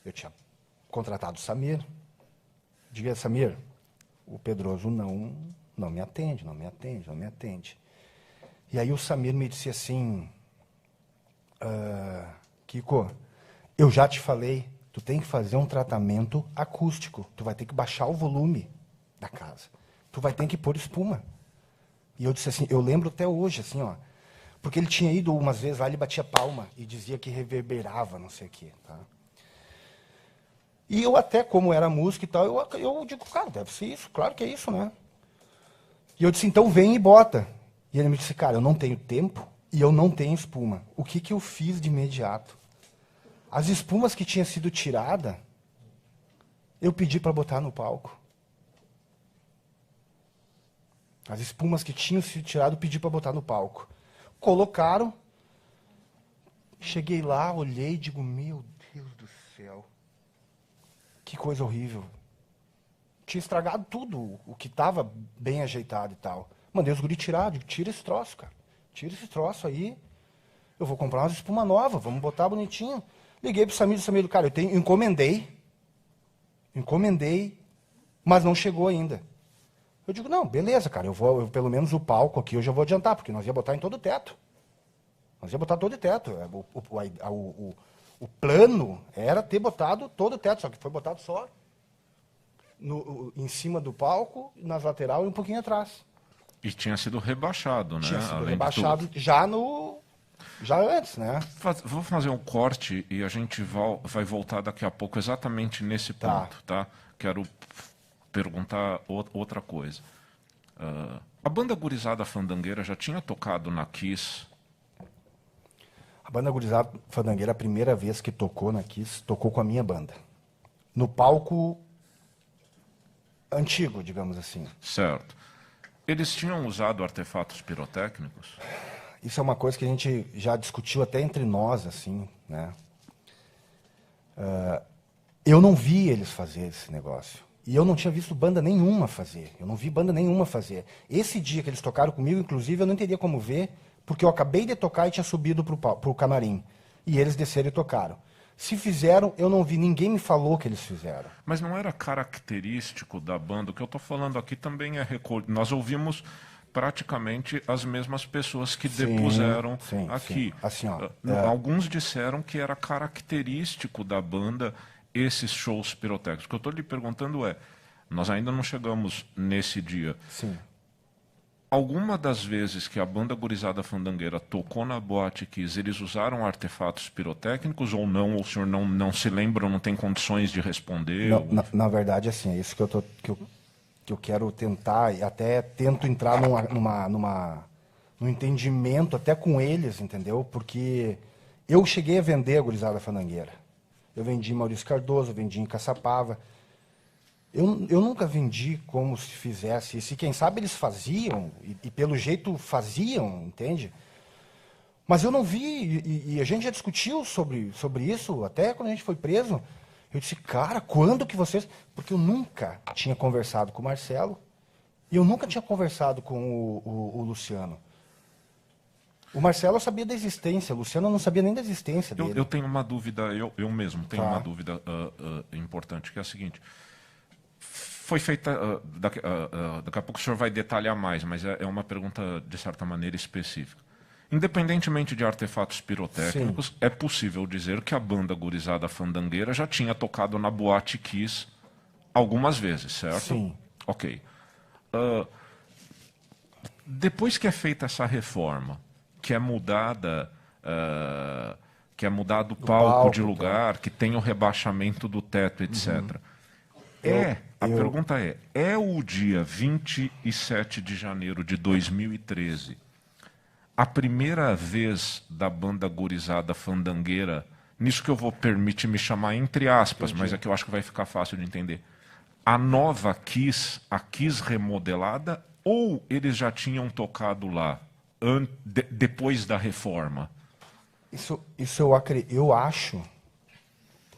Eu tinha contratado o Samir. Diga, Samir, o Pedroso não me atende, não me atende, não me atende. E aí o Samir me disse assim, Kiko, eu já te falei, tu tem que fazer um tratamento acústico. Tu vai ter que baixar o volume da casa. Tu vai ter que pôr espuma. E eu disse assim, eu lembro até hoje, assim, ó. Porque ele tinha ido umas vezes lá, ele batia palma e dizia que reverberava, não sei o quê, tá? E eu até, como era música e tal, eu digo, cara, deve ser isso, claro que é isso, né? E eu disse, então vem e bota. E ele me disse, cara, eu não tenho tempo e eu não tenho espuma. O que que eu fiz de imediato? As espumas que tinham sido tiradas, eu pedi para botar no palco. As espumas que tinham sido tiradas, eu pedi para botar no palco. Colocaram, cheguei lá, olhei e digo, meu Deus do céu, que coisa horrível. Tinha estragado tudo, o que estava bem ajeitado e tal. Mandei os guri tirar, digo, tira esse troço, cara. Tira esse troço aí, eu vou comprar umas espuma nova, vamos botar bonitinho. Liguei pro Samir, cara, encomendei, mas não chegou ainda. Eu digo, não, beleza, cara, pelo menos o palco aqui eu já vou adiantar, porque nós ia botar em todo o teto. Nós ia botar todo o teto. O plano era ter botado todo o teto, só que foi botado só em cima do palco, nas laterais e um pouquinho atrás. E tinha sido rebaixado, né? Tinha sido Além rebaixado de tudo. já antes, né? Vou fazer um corte e a gente vai voltar daqui a pouco exatamente nesse Tá. ponto, tá? Quero perguntar outra coisa. A banda Gurizada Fandangueira já tinha tocado na Kiss? A banda Gurizada Fandangueira, a primeira vez que tocou na Kiss, tocou com a minha banda. No palco antigo, digamos assim. Certo. Eles tinham usado artefatos pirotécnicos? Isso é uma coisa que a gente já discutiu até entre nós, assim, né? Eu não vi eles fazer esse negócio. E eu não tinha visto banda nenhuma fazer. Eu não vi banda nenhuma fazer. Esse dia que eles tocaram comigo, inclusive, eu não teria como ver, porque eu acabei de tocar e tinha subido pro camarim. E eles desceram e tocaram. Se fizeram, eu não vi, ninguém me falou que eles fizeram. Mas não era característico da banda? O que eu estou falando aqui também é nós ouvimos praticamente as mesmas pessoas que depuseram aqui. Sim. Assim, ó, Alguns disseram que era característico da banda esses shows pirotécnicos. O que eu estou lhe perguntando é, nós ainda não chegamos nesse dia. Sim. Alguma das vezes que a banda Gurizada Fandangueira tocou na Boate Kiss, eles usaram artefatos pirotécnicos ou não? Ou o senhor não se lembra, não tem condições de responder? Na verdade, assim, é isso que eu quero tentar, e até tento entrar num entendimento até com eles, entendeu? Porque eu cheguei a vender a Gurizada Fandangueira. Eu vendi em Maurício Cardoso, eu vendi em Caçapava. Eu nunca vendi como se fizesse. E se quem sabe eles faziam, e pelo jeito faziam, entende? Mas eu não vi, e a gente já discutiu sobre isso, até quando a gente foi preso. Eu disse, cara, quando que vocês... Porque eu nunca tinha conversado com o Marcelo, e eu nunca tinha conversado com o Luciano. O Marcelo eu sabia da existência, o Luciano eu não sabia nem da existência dele. Eu tenho uma dúvida, eu mesmo tenho uma dúvida importante, que é a seguinte. Foi feita, daqui a pouco o senhor vai detalhar mais, mas é uma pergunta, de certa maneira, específica. Independentemente de artefatos pirotécnicos, sim, é possível dizer que a banda Gurizada Fandangueira já tinha tocado na Boate Kiss algumas vezes, certo? Sim. Ok. Depois que é feita essa reforma, que é mudada... que é mudado o palco de lugar, que tem o rebaixamento do teto, etc. A pergunta é o dia 27 de janeiro de 2013 a primeira vez da banda Gurizada Fandangueira, nisso que eu vou permitir me chamar entre aspas, mas é que eu acho que vai ficar fácil de entender, a nova Kiss, a Kiss remodelada, ou eles já tinham tocado lá depois da reforma? Isso eu acho,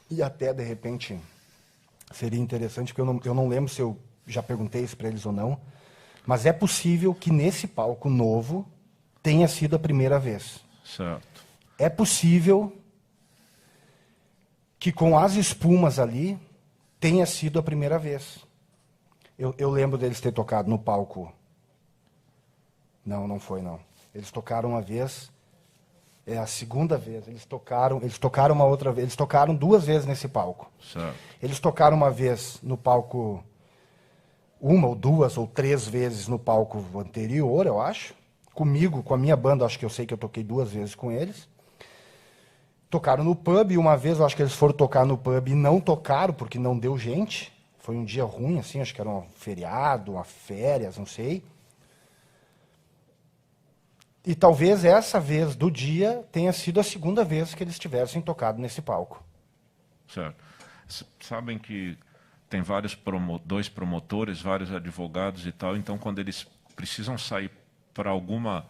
e até de repente seria interessante, porque eu não lembro se eu já perguntei isso para eles ou não, mas é possível que nesse palco novo tenha sido a primeira vez. Certo. É possível que com as espumas ali tenha sido a primeira vez. Eu lembro deles ter tocado no palco. Não foi não. Eles tocaram uma vez, é a segunda vez. Eles tocaram uma outra vez, eles tocaram 2 vezes nesse palco. Certo. Eles tocaram uma vez no palco, 1 ou 2 ou 3 vezes no palco anterior, eu acho. Comigo, com a minha banda, acho que eu sei que eu toquei 2 vezes com eles. Tocaram no pub, e uma vez eu acho que eles foram tocar no pub e não tocaram, porque não deu gente. Foi um dia ruim, assim, acho que era um feriado, uma férias, não sei. E talvez essa vez do dia tenha sido a segunda vez que eles tivessem tocado nesse palco. Certo. Sabem que tem dois promotores, vários advogados e tal, então quando eles precisam sair para alguma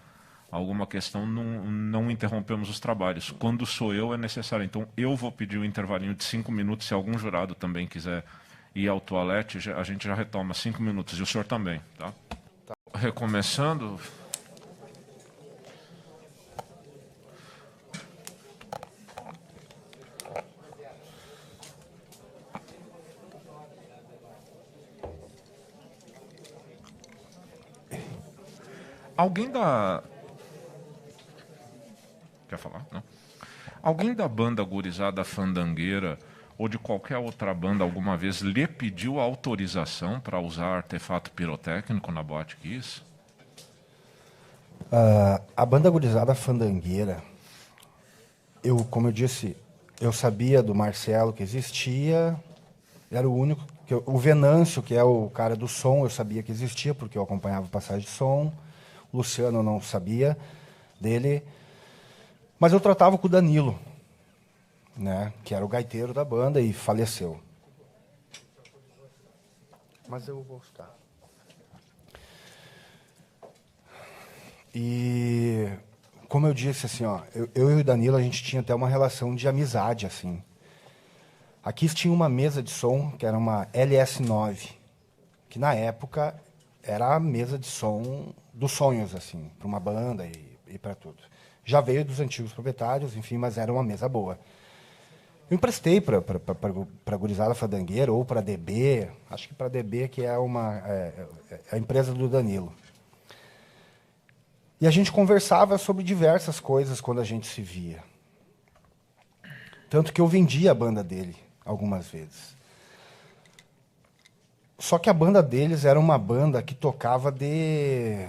questão, não interrompemos os trabalhos. Quando sou eu, é necessário. Então, eu vou pedir um intervalinho de 5 minutos. Se algum jurado também quiser ir ao toalete, a gente já retoma 5 minutos. E o senhor também, tá? Recomeçando. Alguém da... Quer falar? Não? Alguém da banda Gurizada Fandangueira ou de qualquer outra banda alguma vez lhe pediu autorização para usar artefato pirotécnico na Boate Kiss? A banda Gurizada Fandangueira, como eu disse, eu sabia do Marcelo que existia, era o único... O Venâncio, que é o cara do som, eu sabia que existia, porque eu acompanhava Passagem de Som. O Luciano eu não sabia dele. Mas eu tratava com o Danilo, né, que era o gaiteiro da banda e faleceu. Mas eu vou ficar. E, como eu disse, assim, ó, eu e o Danilo, a gente tinha até uma relação de amizade, assim. Aqui tinha uma mesa de som, que era uma LS9, que na época era a mesa de som dos sonhos, assim, para uma banda e para tudo. Já veio dos antigos proprietários, enfim, mas era uma mesa boa. Eu emprestei para a Gurizada Fandangueira ou para a DB, acho que para a DB, que é a empresa do Danilo. E a gente conversava sobre diversas coisas quando a gente se via. Tanto que eu vendi a banda dele algumas vezes. Só que a banda deles era uma banda que tocava de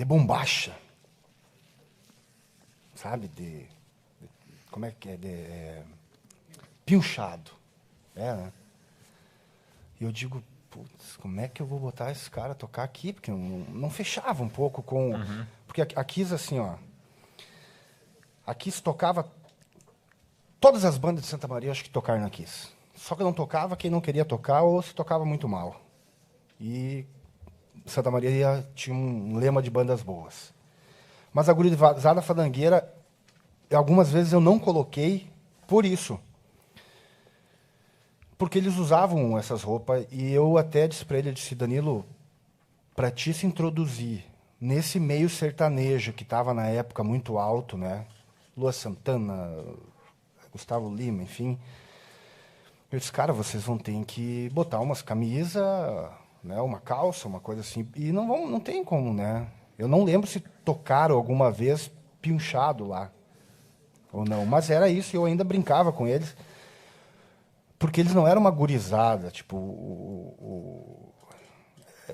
bombacha. Sabe? Como é que é? Pinchado. Né? E eu digo, putz, como é que eu vou botar esse cara a tocar aqui? Porque não fechava um pouco com... Uhum. Porque a Kiss, assim, ó... A Kiss tocava... Todas as bandas de Santa Maria, acho que tocaram na Kiss. Só que não tocava quem não queria tocar ou se tocava muito mal. E Santa Maria tinha um lema de bandas boas. Mas a Gurizada Fandangueira, algumas vezes eu não coloquei por isso. Porque eles usavam essas roupas e eu até disse para ele, eu disse, Danilo, para ti se introduzir nesse meio sertanejo que estava na época muito alto, né? Lua Santana, Gustavo Lima, enfim. Eu disse, cara, vocês vão ter que botar umas camisas, né, uma calça, uma coisa assim. E não tem como, né? Eu não lembro se tocaram alguma vez pinchado lá ou não. Mas era isso, eu ainda brincava com eles. Porque eles não eram uma gurizada, tipo...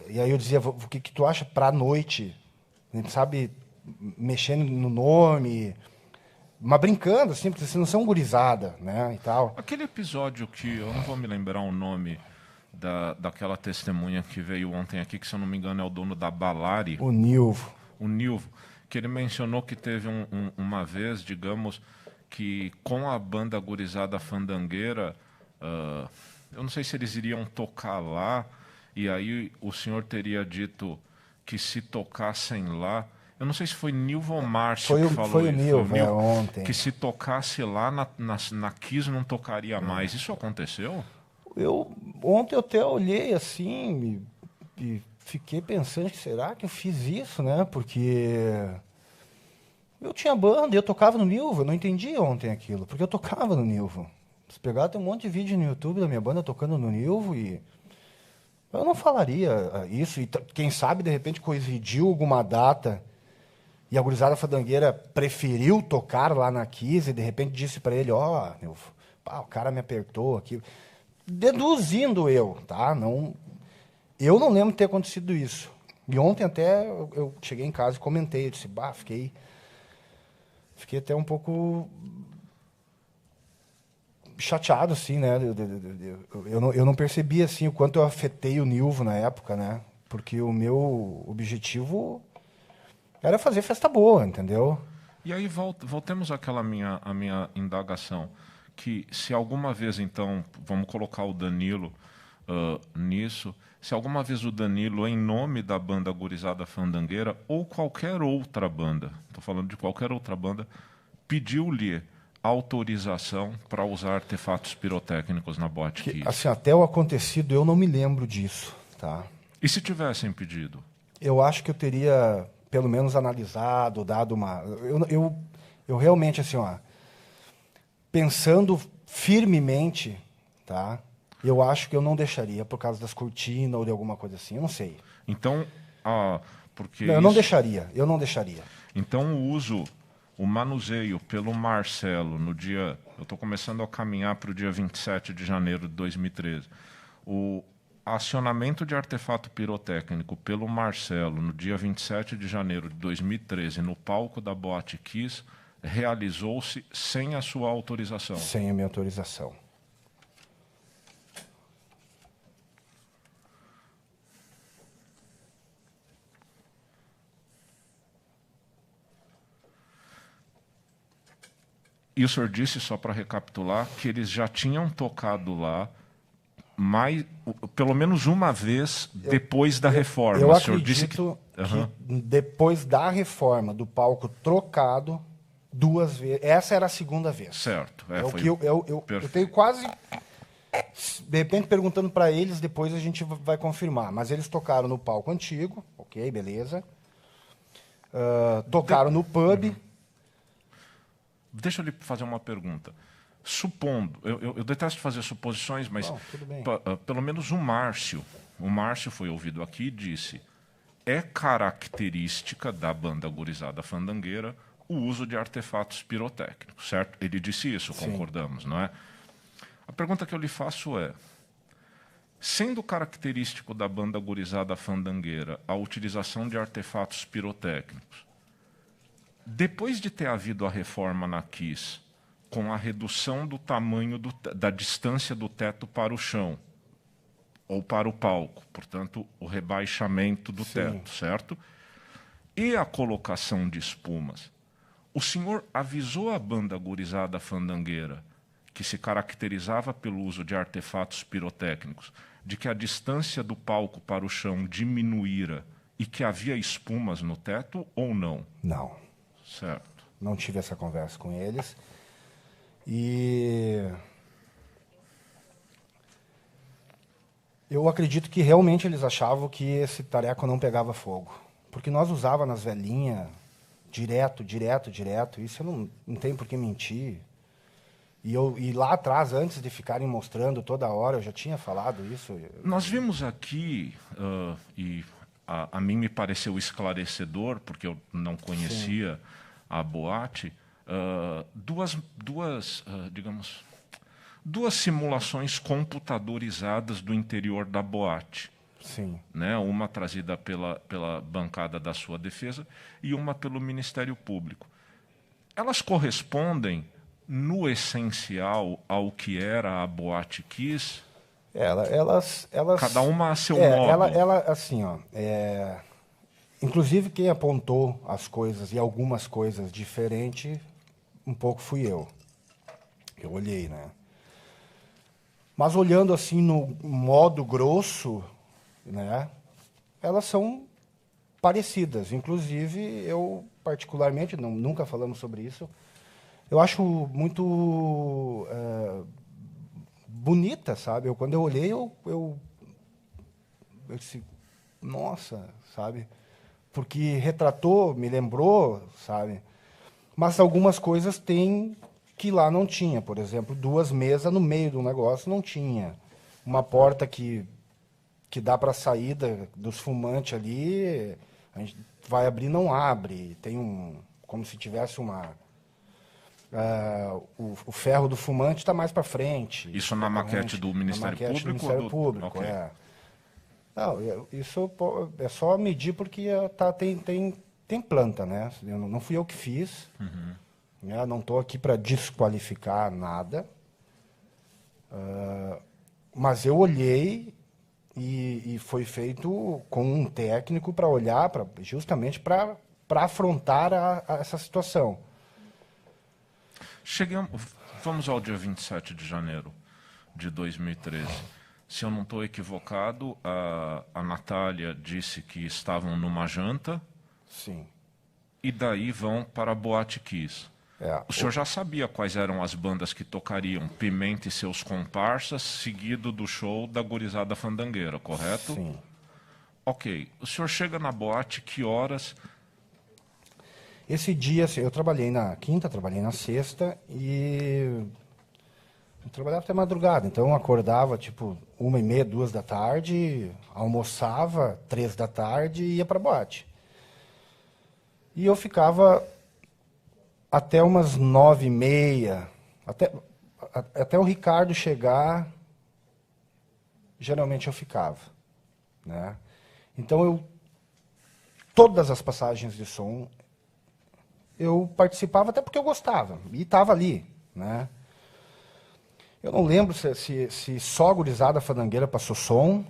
E aí eu dizia, o que tu acha pra noite? A gente sabe, mexendo no nome... Mas brincando, assim, porque vocês não são gurizada, né, e tal. Aquele episódio que, eu não vou me lembrar o nome daquela testemunha que veio ontem aqui, que se eu não me engano é o dono da Balari. O Nilvo. O Nilvo, que ele mencionou que teve uma vez, digamos, que com a banda Gurizada Fandangueira, eu não sei se eles iriam tocar lá, e aí o senhor teria dito que se tocassem lá... Eu não sei se foi Nilvo ou Márcio que falou foi isso. O Nilvo, ontem. Que se tocasse lá na Kiss não tocaria mais. Isso aconteceu? Ontem eu até olhei assim e fiquei pensando, será que eu fiz isso, né? Porque Eu tinha banda e eu tocava no Nilvo. Eu não entendi ontem aquilo, porque eu tocava no Nilvo. Se pegar, tem um monte de vídeo no YouTube da minha banda tocando no Nilvo e... Eu não falaria isso. E quem sabe, de repente, coincidiu alguma data e a gurizada fandangueira preferiu tocar lá na Kiss e de repente disse para ele, ó, Nilvo, o cara me apertou aqui. Deduzindo eu, tá? Não, eu não lembro de ter acontecido isso. E ontem até eu cheguei em casa e comentei, eu disse, fiquei até um pouco chateado, assim, né? Eu não percebi, assim, o quanto eu afetei o Nilvo na época, né? Porque o meu objetivo era fazer festa boa, entendeu? E aí voltemos àquela a minha indagação, que se alguma vez, então, vamos colocar o Danilo nisso, se alguma vez o Danilo, em nome da banda Gurizada Fandangueira, ou qualquer outra banda, estou falando de qualquer outra banda, pediu-lhe autorização para usar artefatos pirotécnicos na Boate Kiss. Assim, até o acontecido, eu não me lembro disso, tá? E se tivessem pedido? Eu acho que eu teria, pelo menos, analisado, dado uma... Eu realmente, assim, ó, pensando firmemente, tá? Eu acho que eu não deixaria por causa das cortinas ou de alguma coisa assim, eu não sei. Então, porque não, eu não deixaria, eu não deixaria. Então o manuseio pelo Marcelo no dia... Eu estou começando a caminhar para o dia 27 de janeiro de 2013. O acionamento de artefato pirotécnico pelo Marcelo no dia 27 de janeiro de 2013 no palco da Boate Kiss realizou-se sem a sua autorização. Sem a minha autorização. E o senhor disse, só para recapitular, que eles já tinham tocado lá pelo menos uma vez depois da reforma. Eu o senhor acredito disse que depois da reforma, do palco trocado, 2 vezes. Essa era a segunda vez. Certo. O que eu tenho quase... De repente, perguntando para eles, depois a gente vai confirmar. Mas eles tocaram no palco antigo, ok, beleza. Tocaram no pub... Deixa eu lhe fazer uma pergunta. Supondo, eu detesto fazer suposições, mas pelo menos o Márcio foi ouvido aqui e disse: é característica da banda Gurizada Fandangueira o uso de artefatos pirotécnicos, certo? Ele disse isso, Sim. Concordamos, não é? A pergunta que eu lhe faço é: sendo característico da banda Gurizada Fandangueira a utilização de artefatos pirotécnicos, depois de ter havido a reforma na Kiss, com a redução do tamanho da distância do teto para o chão, ou para o palco, portanto, o rebaixamento do teto, certo? E a colocação de espumas, o senhor avisou a banda Gurizada Fandangueira, que se caracterizava pelo uso de artefatos pirotécnicos, de que a distância do palco para o chão diminuíra e que havia espumas no teto ou não? Não. Certo. Não tive essa conversa com eles. E eu acredito que realmente eles achavam que esse tareco não pegava fogo. Porque nós usava nas velhinhas direto. Isso eu não tenho por que mentir. E lá atrás, antes de ficarem mostrando toda hora, eu já tinha falado isso. Nós vimos aqui, e a mim me pareceu esclarecedor, porque eu não conhecia a boate, duas simulações computadorizadas do interior da boate. Sim. Né? Uma trazida pela bancada da sua defesa e uma pelo Ministério Público. Elas correspondem, no essencial, ao que era a Boate Kiss? Elas cada uma a seu modo. Assim, ó, inclusive quem apontou as coisas e algumas coisas diferentes, um pouco fui eu. Eu olhei, né? Mas olhando assim no modo grosso, né? Elas são parecidas. Inclusive, eu particularmente, nunca falamos sobre isso, eu acho muito bonita, sabe? Quando eu olhei, eu disse, nossa, sabe? Porque retratou, me lembrou, sabe? Mas algumas coisas tem que lá não tinha. Por exemplo, 2 mesas no meio do negócio não tinha. Uma porta que dá para a saída dos fumantes ali, a gente vai abrir, não abre. Tem como se tivesse o ferro do fumante está mais para frente. Isso na maquete do Ministério Público? Do Ministério Público, Okay. Não, isso é só medir porque tem planta, né? Não fui eu que fiz. Né? Não estou aqui para desqualificar nada. Mas eu olhei e foi feito com um técnico para olhar, justamente para afrontar essa situação. Vamos ao dia 27 de janeiro de 2013. Se eu não estou equivocado, a Natália disse que estavam numa janta. Sim. E daí vão para a Boate Kiss. O senhor já sabia quais eram as bandas que tocariam Pimenta e seus comparsas, seguido do show da Gurizada Fandangueira, correto? Sim. Ok. O senhor chega na boate, que horas? Esse dia, eu trabalhei na quinta, trabalhei na sexta e eu trabalhava até madrugada. Então eu acordava tipo 1h30, 2 da tarde, almoçava 3 da tarde e ia para a boate. E eu ficava até umas 9h30, até o Ricardo chegar, geralmente eu ficava, né? Então todas as passagens de som eu participava até porque eu gostava e estava ali, né? Eu não lembro se só a Gurizada Fandangueira passou som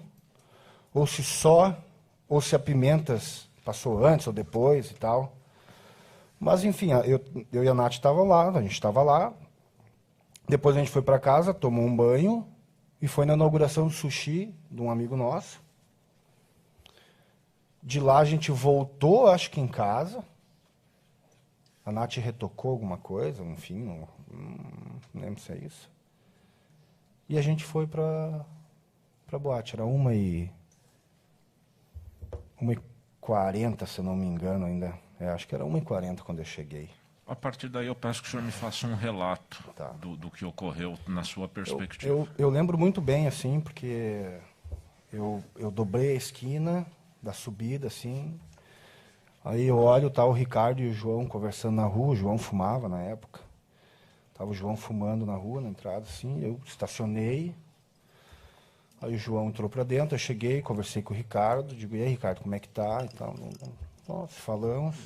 ou se a Pimentas passou antes ou depois e tal. Mas, enfim, eu e a Nath estavam lá, a gente estava lá. Depois a gente foi para casa, tomou um banho e foi na inauguração do sushi de um amigo nosso. De lá a gente voltou, acho que em casa. A Nath retocou alguma coisa, enfim, não lembro se é isso. E a gente foi para a boate, era 1h40, se eu não me engano ainda. Acho que era 1h40 quando eu cheguei. A partir daí eu peço que o senhor me faça um relato Tá. do que ocorreu na sua perspectiva. Eu lembro muito bem, assim, porque eu dobrei a esquina da subida, assim. Aí eu olho, tá o Ricardo e o João conversando na rua. O João fumava na época. Tava o João fumando na rua, na entrada, assim. Eu estacionei. Aí o João entrou para dentro, eu cheguei, conversei com o Ricardo. Digo, e aí, Ricardo, como é que tá? E tal. Nossa, falamos.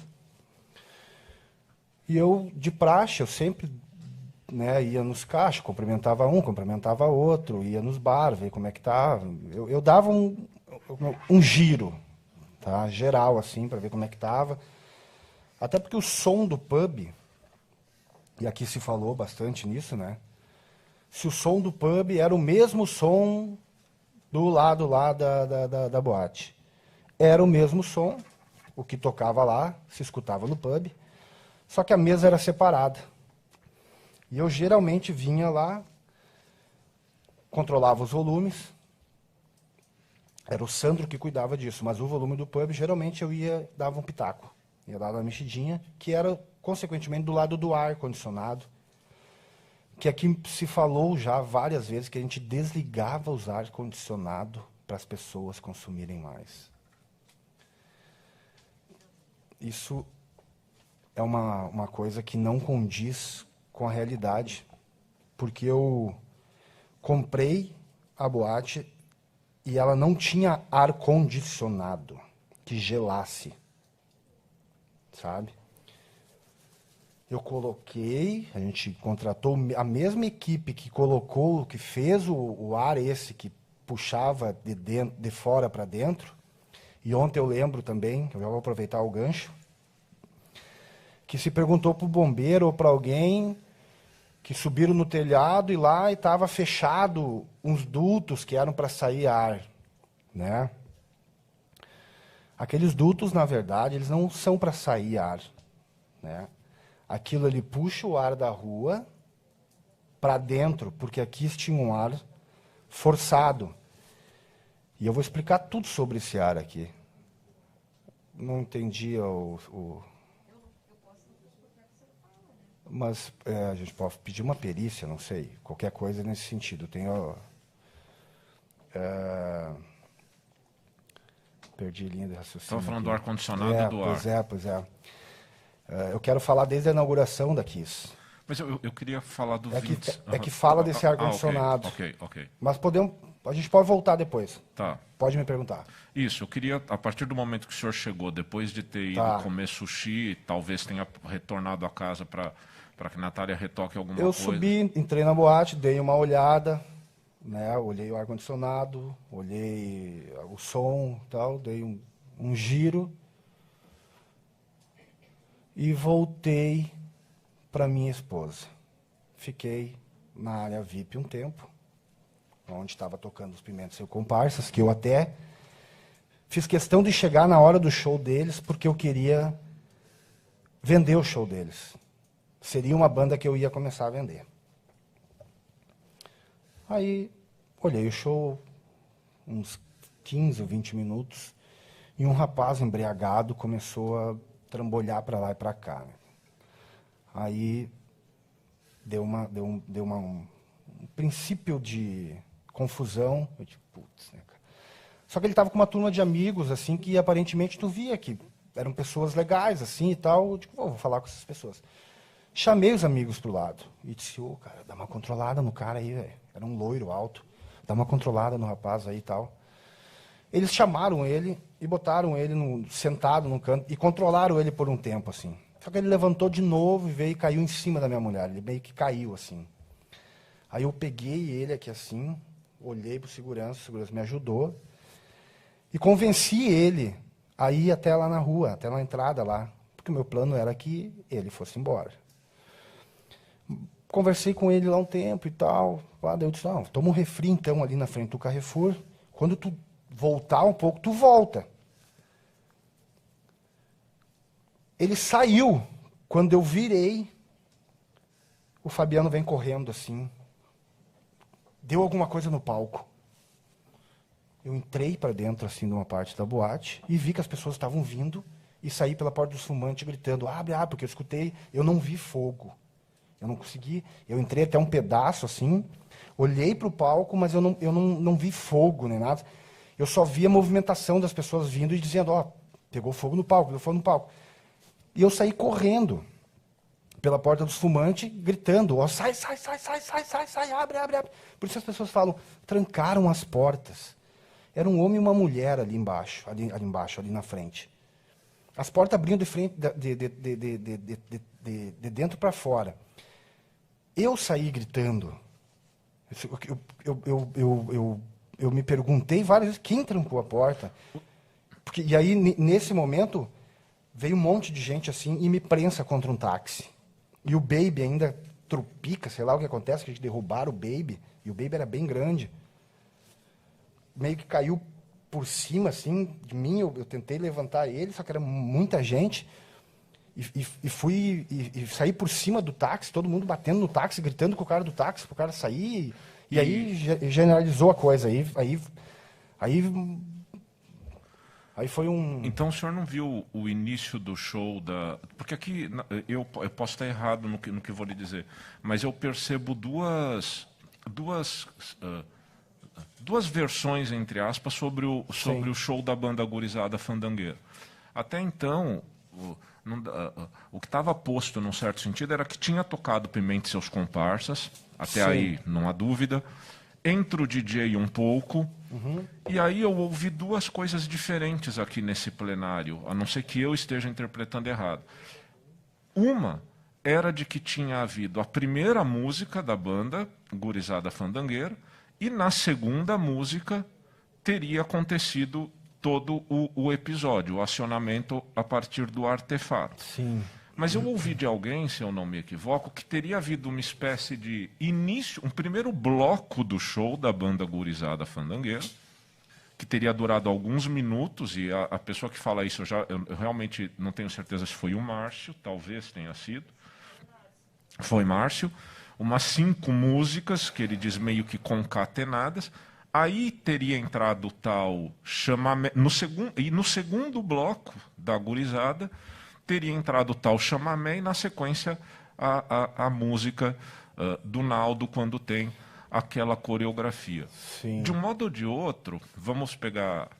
E eu, de praxe, eu sempre, né, ia nos caixas, cumprimentava um, cumprimentava outro, ia nos bar, ver como é que estava. Eu dava um giro, tá, geral, assim, para ver como é que estava. Até porque o som do pub, e aqui se falou bastante nisso, né? Se o som do pub era o mesmo som do lado lá da boate. Era o mesmo som, o que tocava lá, se escutava no pub. Só que a mesa era separada. E eu geralmente vinha lá, controlava os volumes. Era o Sandro que cuidava disso, mas o volume do pub, geralmente eu dava um pitaco. Ia dar uma mexidinha, que era, consequentemente, do lado do ar-condicionado. Que aqui se falou já várias vezes que a gente desligava os ar-condicionado para as pessoas consumirem mais. Isso é uma coisa que não condiz com a realidade, porque eu comprei a boate e ela não tinha ar-condicionado que gelasse, sabe? Eu coloquei, a gente contratou a mesma equipe que colocou, que fez o ar esse que puxava de fora para dentro. E ontem eu lembro também, eu já vou aproveitar o gancho, que se perguntou para o bombeiro ou para alguém que subiram no telhado e lá estava fechado uns dutos que eram para sair ar, né? Aqueles dutos, na verdade, eles não são para sair ar, né? Aquilo ele puxa o ar da rua para dentro, porque aqui tinha um ar forçado. E eu vou explicar tudo sobre esse ar aqui. Não entendi o... Mas a gente pode pedir uma perícia, não sei, qualquer coisa nesse sentido. Perdi a linha de raciocínio. Estava falando aqui. do ar-condicionado do ar. Pois é. Eu quero falar desde a inauguração da Kiss. Mas eu queria falar do Vintes. É que fala desse ar-condicionado. Ok. Mas a gente pode voltar depois. Tá. Pode me perguntar. Isso, eu queria, a partir do momento que o senhor chegou, depois de ter ido comer sushi, talvez tenha retornado a casa para que a Natália retoque alguma coisa. Eu subi, entrei na boate, dei uma olhada, né? Olhei o ar-condicionado, olhei o som e tal, dei um giro e voltei para minha esposa. Fiquei na área VIP um tempo, onde estava tocando os Pimentos e Comparsas, que eu até fiz questão de chegar na hora do show deles, porque eu queria vender o show deles. Seria uma banda que eu ia começar a vender. Aí, olhei o show, uns 15 ou 20 minutos, e um rapaz embriagado começou a trambolhar para lá e para cá. Né? Aí, deu um princípio de confusão. Eu disse, putz, né, cara? Só que ele estava com uma turma de amigos, assim, que aparentemente tu via que eram pessoas legais, assim, e tal. Eu digo, vou falar com essas pessoas. Chamei os amigos pro lado e disse, cara, dá uma controlada no cara aí, velho. Era um loiro alto. Dá uma controlada no rapaz aí e tal. Eles chamaram ele e botaram ele sentado no canto e controlaram ele por um tempo, assim. Só que ele levantou de novo e veio e caiu em cima da minha mulher. Ele meio que caiu, assim. Aí eu peguei ele aqui assim, olhei pro segurança, o segurança me ajudou. E convenci ele a ir até lá na rua, até na entrada lá. Porque o meu plano era que ele fosse embora. Conversei com ele lá um tempo e tal. Daí eu disse, não, toma um refri então ali na frente do Carrefour. Quando tu voltar um pouco, tu volta. Ele saiu. Quando eu virei, o Fabiano vem correndo assim. Deu alguma coisa no palco. Eu entrei para dentro assim de uma parte da boate e vi que as pessoas estavam vindo e saí pela porta dos fumantes gritando, abre, porque eu escutei, eu não vi fogo. Eu não consegui, eu entrei até um pedaço assim, olhei para o palco, mas eu não vi fogo nem nada. Eu só vi a movimentação das pessoas vindo e dizendo, pegou fogo no palco, pegou fogo no palco. E eu saí correndo pela porta dos fumantes, gritando, sai, abre. Por isso as pessoas falam, trancaram as portas. Era um homem e uma mulher ali embaixo, ali na frente. As portas abriam de frente, de dentro para fora. Eu saí gritando. Eu me perguntei várias vezes, quem trancou a porta? E aí, nesse momento, veio um monte de gente assim e me prensa contra um táxi. E o Baby ainda trupica, sei lá o que acontece, que eles derrubaram o Baby, e o Baby era bem grande. Meio que caiu por cima, assim, de mim, eu tentei levantar ele, só que era muita gente, e saí por cima do táxi, todo mundo batendo no táxi, gritando com o cara do táxi, para o cara sair, e aí generalizou a coisa, aí foi um... Então o senhor não viu o início do show da... Porque aqui, eu posso estar errado no que vou lhe dizer, mas eu percebo duas versões, entre aspas, sobre o show da banda gurizada Fandangueiro. Até então, o que estava posto, num certo sentido, era que tinha tocado Pimenta e seus Comparsas, até aí não há dúvida, entra o DJ um pouco, e aí eu ouvi duas coisas diferentes aqui nesse plenário, a não ser que eu esteja interpretando errado. Uma era de que tinha havido a primeira música da banda, Gurizada Fandangueiro, e na segunda música teria acontecido todo o episódio, o acionamento a partir do artefato. Sim. Mas eu ouvi de alguém, se eu não me equivoco, que teria havido uma espécie de início, um primeiro bloco do show da banda Gurizada Fandangueiro, que teria durado alguns minutos, e a pessoa que fala isso, eu realmente não tenho certeza se foi o Márcio, talvez tenha sido. Foi Márcio. Umas 5 músicas, que ele diz meio que concatenadas. Aí teria entrado o tal chamamé. E no segundo bloco da gurizada, teria entrado o tal chamamé e, na sequência, a música do Naldo quando tem aquela coreografia. Sim. De um modo ou de outro, vamos pegar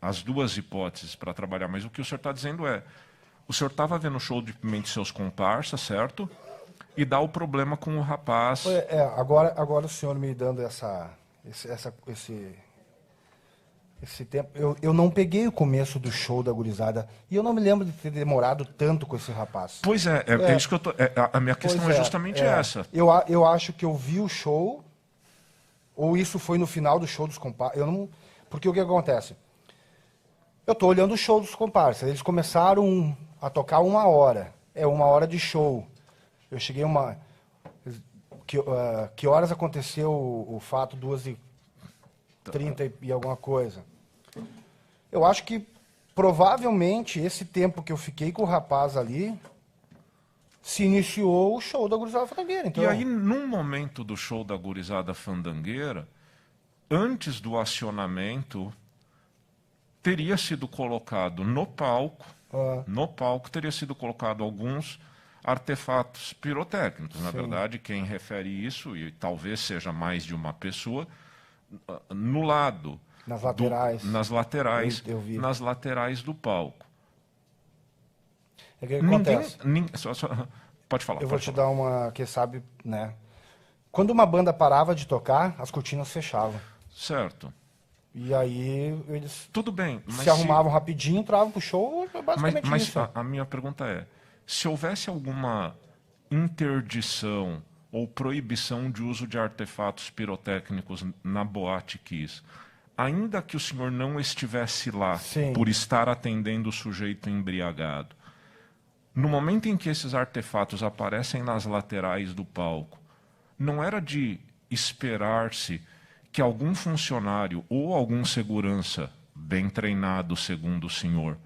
as duas hipóteses para trabalhar, mas o que o senhor está dizendo é, o senhor estava vendo o show de Pimenta e seus comparsas, certo? E dá o problema com o rapaz. Agora o senhor me dando esse tempo. Eu não peguei o começo do show da gurizada e eu não me lembro de ter demorado tanto com esse rapaz. Pois é isso que eu tô. A minha questão é justamente essa. Eu acho que eu vi o show, ou isso foi no final do show dos comparsas. Porque o que acontece? Eu estou olhando o show dos comparsas. Eles começaram a tocar 1 hora. É 1 hora de show. Eu cheguei que horas aconteceu o fato? 2h30 e alguma coisa. Eu acho que provavelmente esse tempo que eu fiquei com o rapaz ali se iniciou o show da Gurizada Fandangueira. Então... E aí, num momento do show da Gurizada Fandangueira, antes do acionamento, teria sido colocado no palco, teria sido colocado alguns artefatos pirotécnicos. Na verdade, quem refere isso, e talvez seja mais de uma pessoa, no lado... Nas laterais. Nas laterais, eu vi. nas laterais do palco. É que acontece. Pode falar. Eu vou te dar uma, quem sabe, né? Quando uma banda parava de tocar, as cortinas fechavam. Certo. E aí eles tudo bem, mas se arrumavam rapidinho, entravam pro show, basicamente mas isso. A minha pergunta é, se houvesse alguma interdição ou proibição de uso de artefatos pirotécnicos na Boate Kiss, ainda que o senhor não estivesse lá por estar atendendo o sujeito embriagado, no momento em que esses artefatos aparecem nas laterais do palco, não era de esperar-se que algum funcionário ou algum segurança, bem treinado segundo o senhor,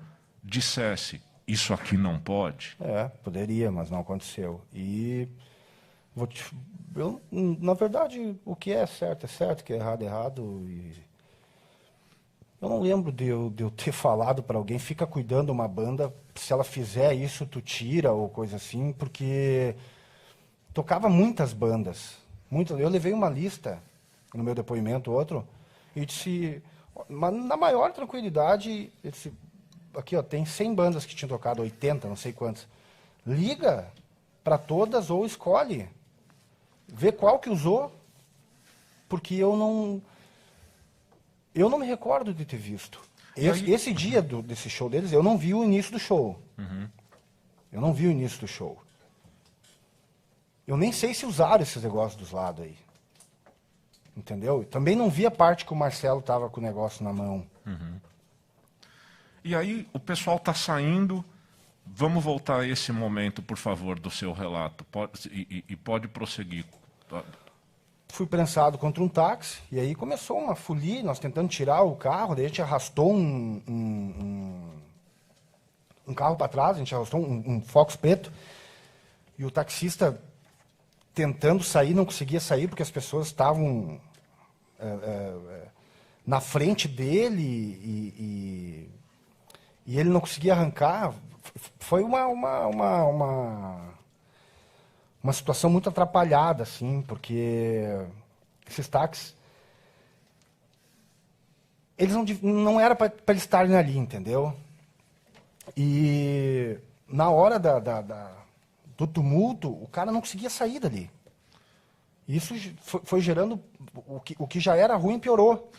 dissesse, isso aqui não pode? Poderia, mas não aconteceu. E na verdade, o que é certo, o que é errado. E eu não lembro de eu ter falado para alguém, fica cuidando uma banda, se ela fizer isso, tu tira, ou coisa assim, porque tocava muitas bandas. Eu levei uma lista no meu depoimento, e disse, na maior tranquilidade, eu disse, aqui tem 100 bandas que tinham tocado, 80, não sei quantas. Liga para todas ou escolhe. Vê qual que usou, porque eu não me recordo de ter visto. Esse dia desse show deles, eu não vi o início do show. Eu não vi o início do show. Eu nem sei se usaram esses negócios dos lados aí. Entendeu? Também não vi a parte que o Marcelo estava com o negócio na mão. E aí o pessoal está saindo. Vamos voltar a esse momento, por favor, do seu relato. Pode prosseguir. Fui prensado contra um táxi, e aí começou uma folia, nós tentando tirar o carro, daí a gente arrastou um carro para trás, a gente arrastou um Focus preto, e o taxista tentando sair, não conseguia sair, porque as pessoas estavam na frente dele, e ele não conseguia arrancar. Foi uma situação muito atrapalhada, assim, porque esses táxis, eles não era para eles estarem ali, entendeu? E na hora do tumulto, o cara não conseguia sair dali. Isso foi gerando, o que já era ruim piorou.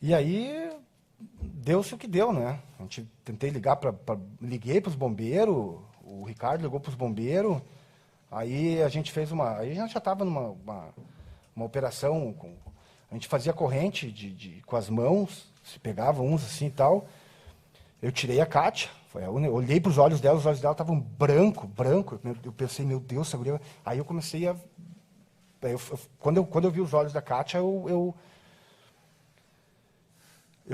E aí deu-se o que deu, né? A gente tentei ligar liguei para os bombeiros. O Ricardo ligou para os bombeiros, aí a gente fez aí a gente já estava numa uma operação, a gente fazia corrente com as mãos, se pegava uns assim e tal. Eu tirei a Kátia, olhei para os olhos dela estavam branco. Eu pensei, meu Deus, essa guria... Aí eu comecei a... Quando eu vi os olhos da Kátia, eu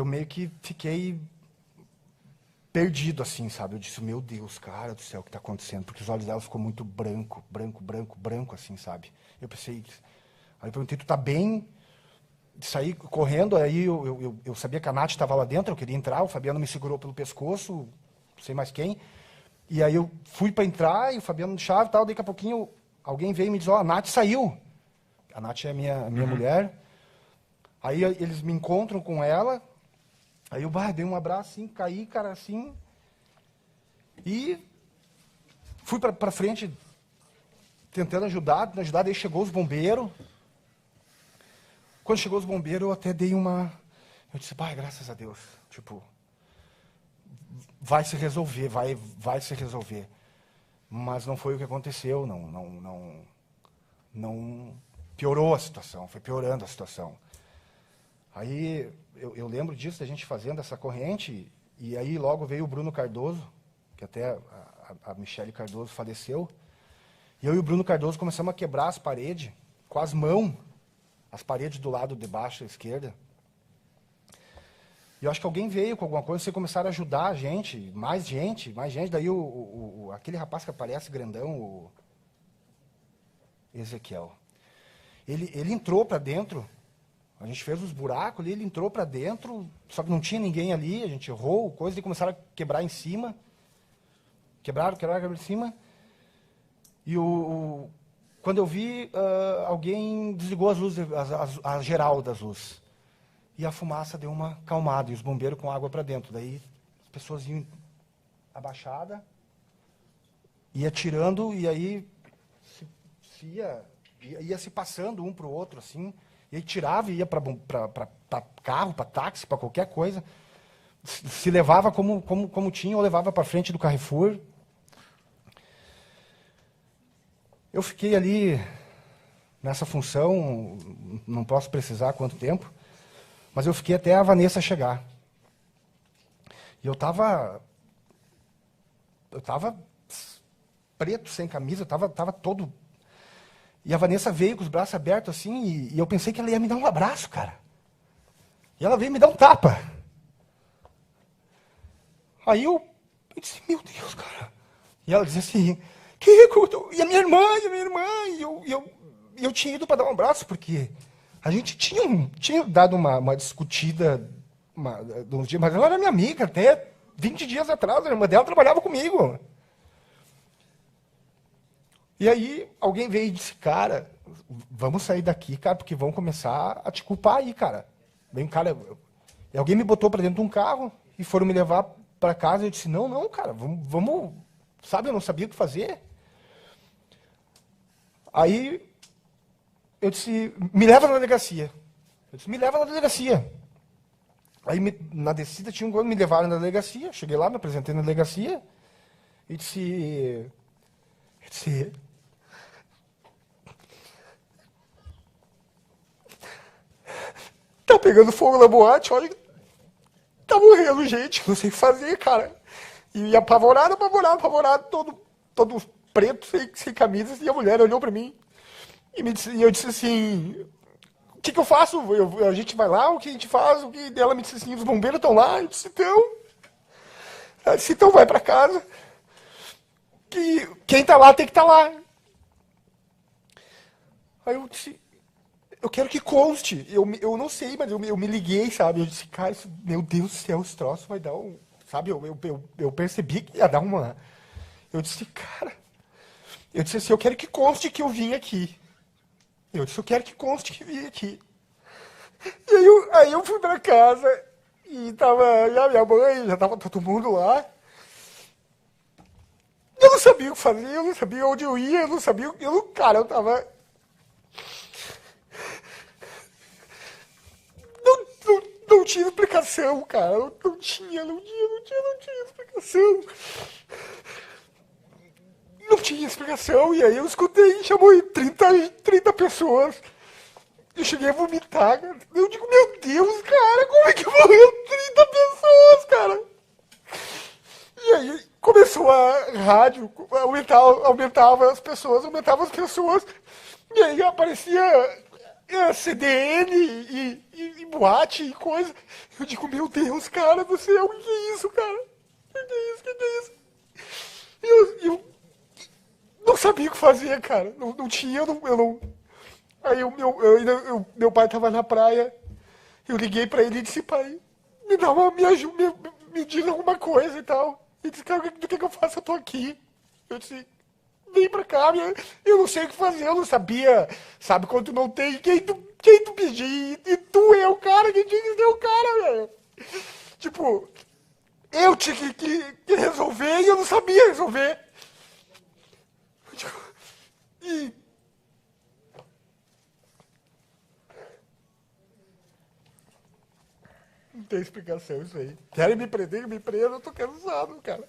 meio que fiquei perdido, assim, sabe? Eu disse, meu Deus, cara do céu, o que está acontecendo? Porque os olhos dela ficou muito branco, assim, sabe? Eu pensei... Aí eu perguntei, tu tá bem? Saí correndo, aí eu sabia que a Nath estava lá dentro, eu queria entrar, o Fabiano me segurou pelo pescoço, não sei mais quem. E aí eu fui para entrar, e o Fabiano de chave e tal, daqui a pouquinho alguém veio e me disse, a Nath saiu. A Nath é minha mulher. Aí eles me encontram com ela, aí eu dei um abraço assim, caí, cara, assim, e fui para frente tentando ajudar, daí chegou os bombeiros. Quando chegou os bombeiros, eu até dei uma... Eu disse, graças a Deus, tipo, vai se resolver, vai se resolver. Mas não foi o que aconteceu, não piorou a situação, foi piorando a situação. Aí eu lembro disso, da gente fazendo essa corrente, e aí logo veio o Bruno Cardoso, que até a Michele Cardoso faleceu, e eu e o Bruno Cardoso começamos a quebrar as paredes, com as mãos, as paredes do lado de baixo à esquerda. E eu acho que alguém veio com alguma coisa, vocês começaram a ajudar a gente, mais gente, daí aquele rapaz que aparece grandão, o Ezequiel, ele entrou para dentro. A gente fez os buracos ali, ele entrou para dentro, só que não tinha ninguém ali, a gente errou, coisa, e começaram a quebrar em cima. Quebraram em cima. E quando eu vi, alguém desligou as luzes, a geral das luzes. E a fumaça deu uma acalmada, e os bombeiros com água para dentro. Daí as pessoas iam abaixadas, ia tirando, e aí ia se passando um para o outro, assim. E aí tirava e ia para carro, para táxi, para qualquer coisa. Se levava como tinha, ou levava para frente do Carrefour. Eu fiquei ali nessa função, não posso precisar quanto tempo, mas eu fiquei até a Vanessa chegar. E eu estava preto, sem camisa, eu estava todo... E a Vanessa veio com os braços abertos assim, e eu pensei que ela ia me dar um abraço, cara. E ela veio me dar um tapa. Aí eu disse, meu Deus, cara. E ela disse assim, Kiko, e a minha irmã, e eu tinha ido para dar um abraço, porque a gente tinha dado uma discutida uns dias, mas ela era minha amiga até 20 dias atrás, a irmã dela trabalhava comigo. E aí, alguém veio e disse, cara, vamos sair daqui, cara, porque vão começar a te culpar aí, cara. Vem um cara... E alguém me botou para dentro de um carro e foram me levar para casa. Eu disse, não, cara, vamos... Sabe, eu não sabia o que fazer. Aí, eu disse, me leva na delegacia. Eu disse, me leva na delegacia. Aí, na descida, tinha um quando me levaram na delegacia. Cheguei lá, me apresentei na delegacia. E disse... Tá pegando fogo na boate, olha, tá morrendo gente, não sei o que fazer, cara. E apavorado, todo preto, sem camisa, e a mulher olhou pra mim. E eu disse assim, o que eu faço? A gente vai lá, o que a gente faz? Ela me disse assim, os bombeiros estão lá. Eu disse, então... Ela disse, então vai pra casa. Que quem tá lá tem que estar lá. Aí eu disse... Eu quero que conste. Eu não sei, mas eu me liguei, sabe? Eu disse, cara, meu Deus do céu, esse troço vai dar um... Sabe, eu percebi que ia dar uma... Eu disse, cara... Eu disse assim, eu quero que conste que eu vim aqui. Eu disse, eu quero que conste que vim aqui. E aí eu fui pra casa e tava a minha mãe, já tava todo mundo lá. Eu não sabia o que fazer, eu não sabia onde eu ia, eu não sabia... Cara, eu tava... Não tinha explicação, cara. Não tinha explicação. Não tinha explicação. E aí eu escutei, chamou 30 pessoas. Eu cheguei a vomitar, cara. Eu digo, meu Deus, cara, como é que morreu 30 pessoas, cara? E aí começou a rádio, aumentava as pessoas. E aí aparecia... CDN e boate e coisa. Eu digo, meu Deus, cara do céu, o que é isso, cara? O que é isso? Eu não sabia o que fazer, cara. Não tinha, eu não... Aí meu pai tava na praia, eu liguei pra ele e disse, pai, me diz alguma coisa e tal. E disse, cara, do que eu faço? Eu tô aqui. Eu disse, vem pra cá, eu não sei o que fazer, eu não sabia. Sabe quando tu não tem quem tu pedir? E tu é o cara que tinha que ser o cara, velho. Tipo, eu tinha que resolver e eu não sabia resolver. Tipo, e... Não tem explicação isso aí. Querem me prender, me prendam, eu tô cansado, cara.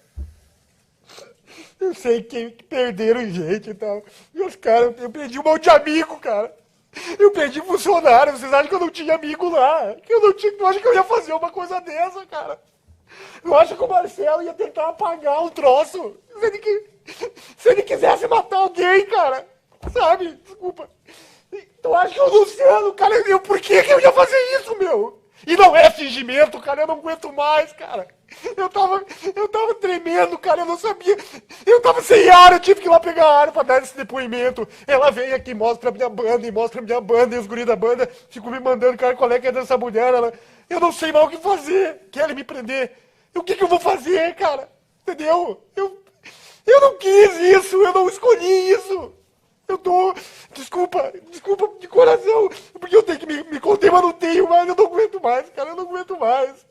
Eu sei que perderam gente e tal. E os caras, eu perdi um monte de amigo, cara. Eu perdi funcionário. Vocês acham que eu não tinha amigo lá? Que eu não tinha. Tu acha que eu ia fazer uma coisa dessa, cara? Eu acho que o Marcelo ia tentar apagar o troço. Se ele quisesse matar alguém, cara. Sabe? Desculpa. Tu acha que o Luciano, cara, por que eu ia fazer isso, meu? E não é fingimento, cara, eu não aguento mais, cara. Eu tava tremendo, cara, eu não sabia. Eu tava sem ar, eu tive que ir lá pegar ar pra dar esse depoimento. Ela vem aqui, mostra a minha banda, e os guris da banda ficam me mandando, cara, qual é que é dessa mulher? Eu não sei mais o que fazer. Querem me prender. O que eu vou fazer, cara? Entendeu? Eu não quis isso, eu não escolhi isso. Eu tô. Desculpa de coração, porque eu tenho que me conter, mas não tenho mais, eu não aguento mais, cara, eu não aguento mais.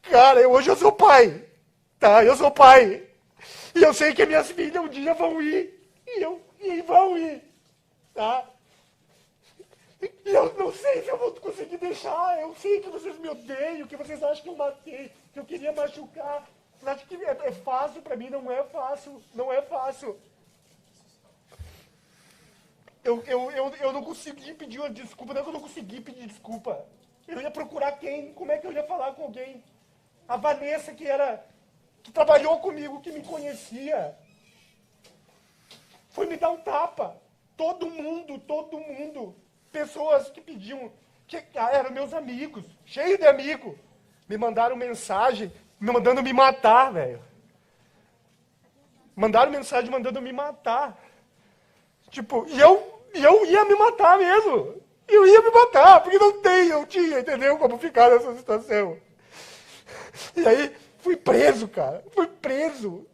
Cara, hoje eu sou pai, tá? Eu sou pai. E eu sei que minhas filhas um dia vão ir. E vão ir, tá? E eu não sei se eu vou conseguir deixar. Eu sei que vocês me odeiam, que vocês acham que eu matei, que eu queria machucar. Vocês acham que é fácil pra mim? Não é fácil, não é fácil. Eu não consegui pedir uma desculpa, não é que eu não consegui pedir desculpa. Eu ia procurar quem? Como é que eu ia falar com alguém? A Vanessa, que trabalhou comigo, que me conhecia, foi me dar um tapa. Todo mundo. Pessoas que pediam, que eram meus amigos, cheio de amigos, me mandaram mensagem, me mandando me matar, velho. Mandaram mensagem mandando me matar. Tipo, e eu ia me matar mesmo. Eu ia me matar, porque não tinha, entendeu? Como ficar nessa situação. E aí, fui preso, cara. Fui preso.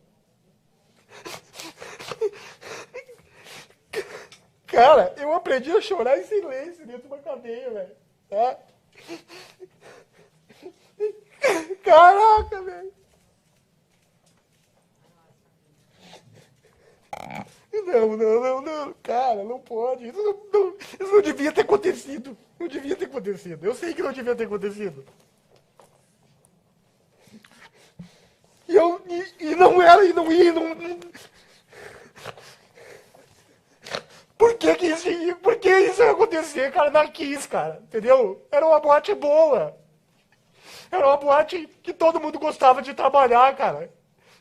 Cara, eu aprendi a chorar em silêncio dentro de uma cadeia, velho. Tá? Caraca, velho. Não, cara, não pode. Isso não devia ter acontecido. Não devia ter acontecido. Eu sei que não devia ter acontecido. E não era, e não ia, não... Por que isso ia acontecer, cara, na Kiss, cara, entendeu? Era uma boate boa. Era uma boate que todo mundo gostava de trabalhar, cara.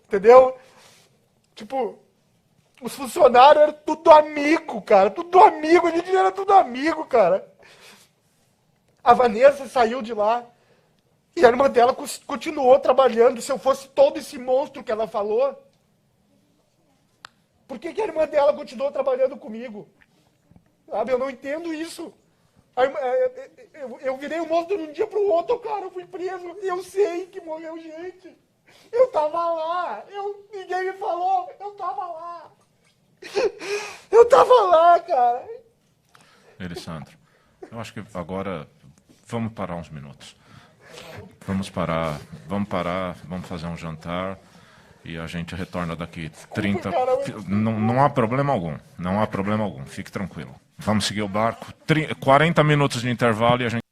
Entendeu? Tipo, os funcionários eram tudo amigo, cara. Tudo amigo, a gente era tudo amigo, cara. A Vanessa saiu de lá. E a irmã dela continuou trabalhando. Se eu fosse todo esse monstro que ela falou, por que a irmã dela continuou trabalhando comigo? Sabe, eu não entendo isso. Eu virei um monstro de um dia pro outro, cara. Eu fui preso. Eu sei que morreu gente. Eu tava lá. Ninguém me falou. Eu tava lá. Eu tava lá, cara. Elisandro, eu acho que agora vamos parar uns minutos. Vamos parar, vamos fazer um jantar e a gente retorna daqui 30. Não há problema algum, não há problema algum, fique tranquilo. Vamos seguir o barco, 40 minutos de intervalo e a gente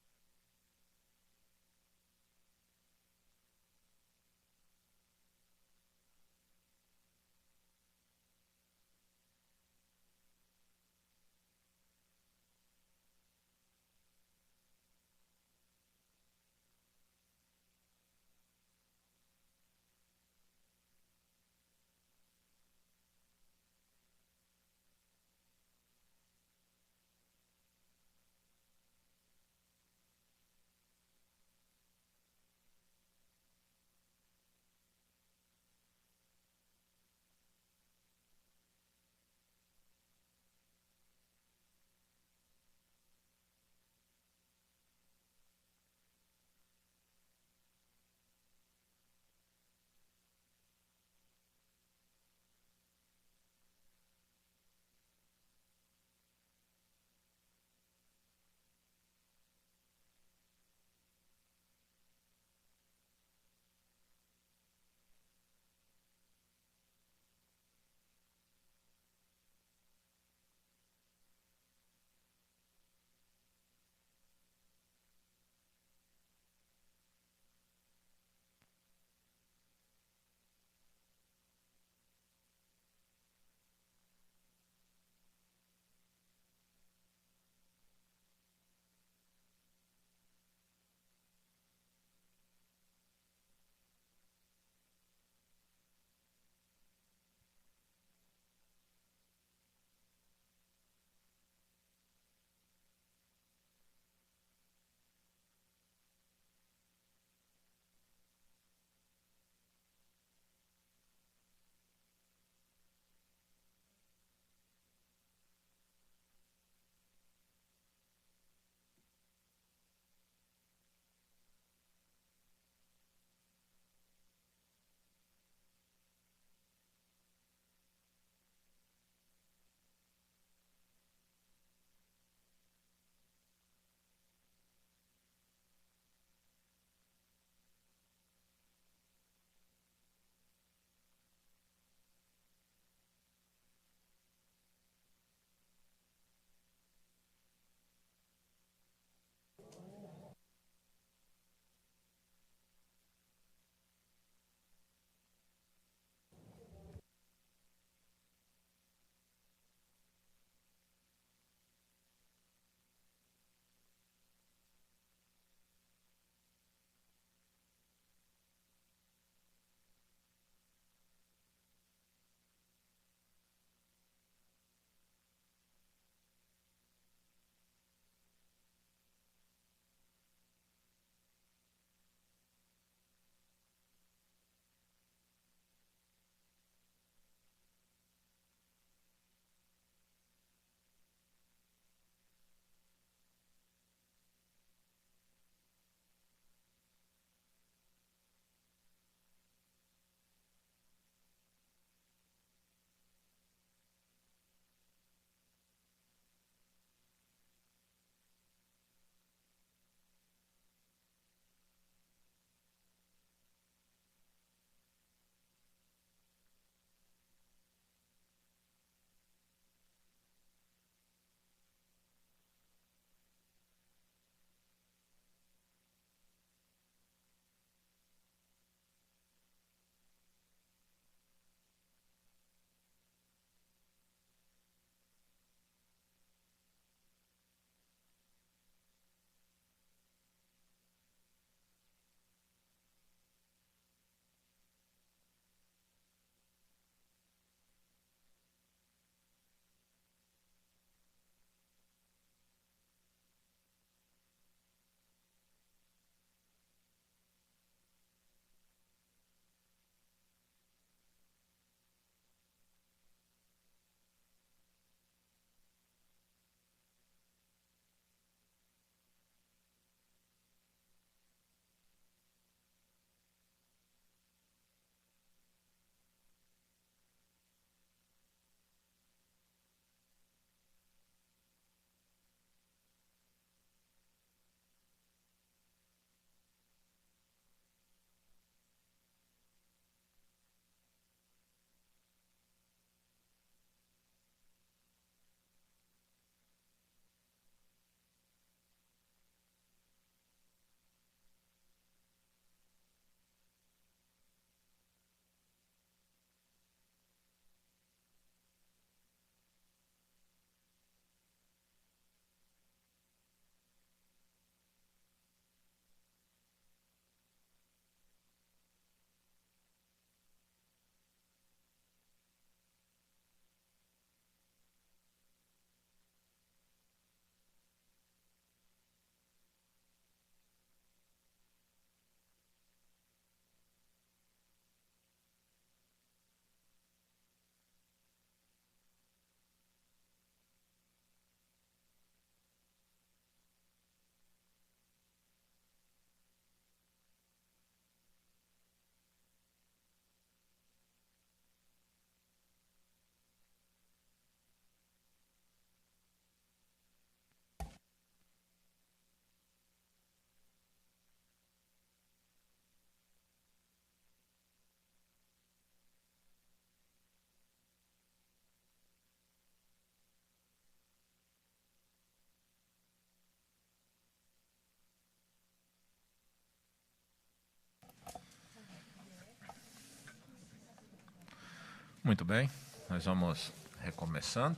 Muito bem, nós vamos recomeçando.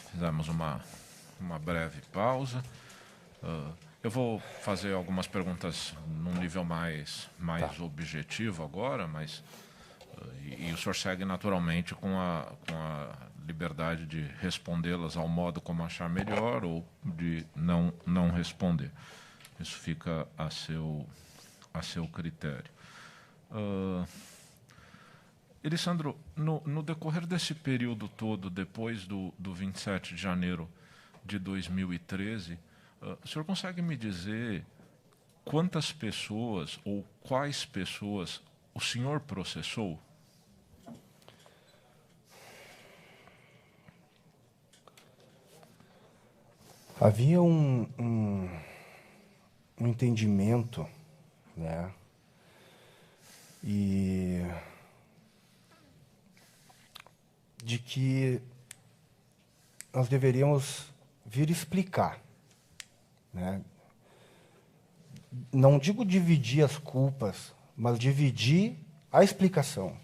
Fizemos uma breve pausa. Eu vou fazer algumas perguntas num nível mais objetivo agora, mas e o senhor segue naturalmente com a liberdade de respondê-las ao modo como achar melhor ou de não responder. Isso fica a seu critério. Elisandro, no decorrer desse período todo, depois do 27 de janeiro de 2013, o senhor consegue me dizer quantas pessoas ou quais pessoas o senhor processou? Havia um entendimento, né? E de que nós deveríamos vir explicar, né? Não digo dividir as culpas, mas dividir a explicação,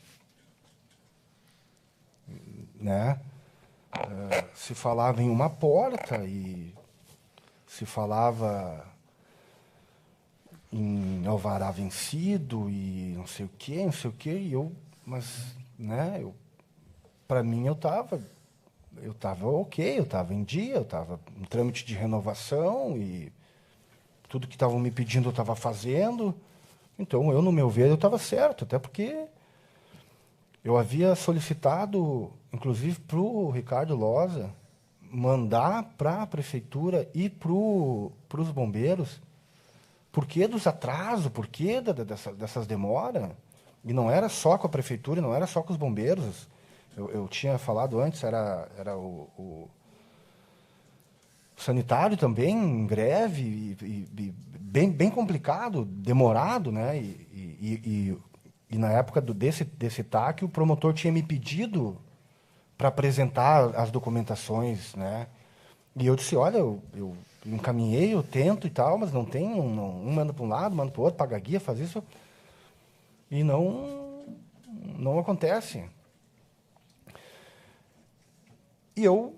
né? Se falava em uma porta e se falava em alvará vencido e não sei o quê, e mas, né, para mim eu estava ok, eu estava em dia, eu estava em trâmite de renovação e tudo que estavam me pedindo eu estava fazendo. Então, no meu ver, eu estava certo, até porque eu havia solicitado, inclusive para o Ricardo Loza, mandar para a prefeitura e para os bombeiros por que dos atrasos, por que dessas demoras. E não era só com a prefeitura, não era só com os bombeiros. Eu tinha falado antes, era o sanitário também em greve, e bem complicado, demorado, né? E na época desse TAC, o promotor tinha me pedido para apresentar as documentações, né? E eu disse, olha, eu encaminhei, eu tento e tal, mas não tem, um manda para um lado, manda para o outro, paga guia, faz isso, e não acontece. E eu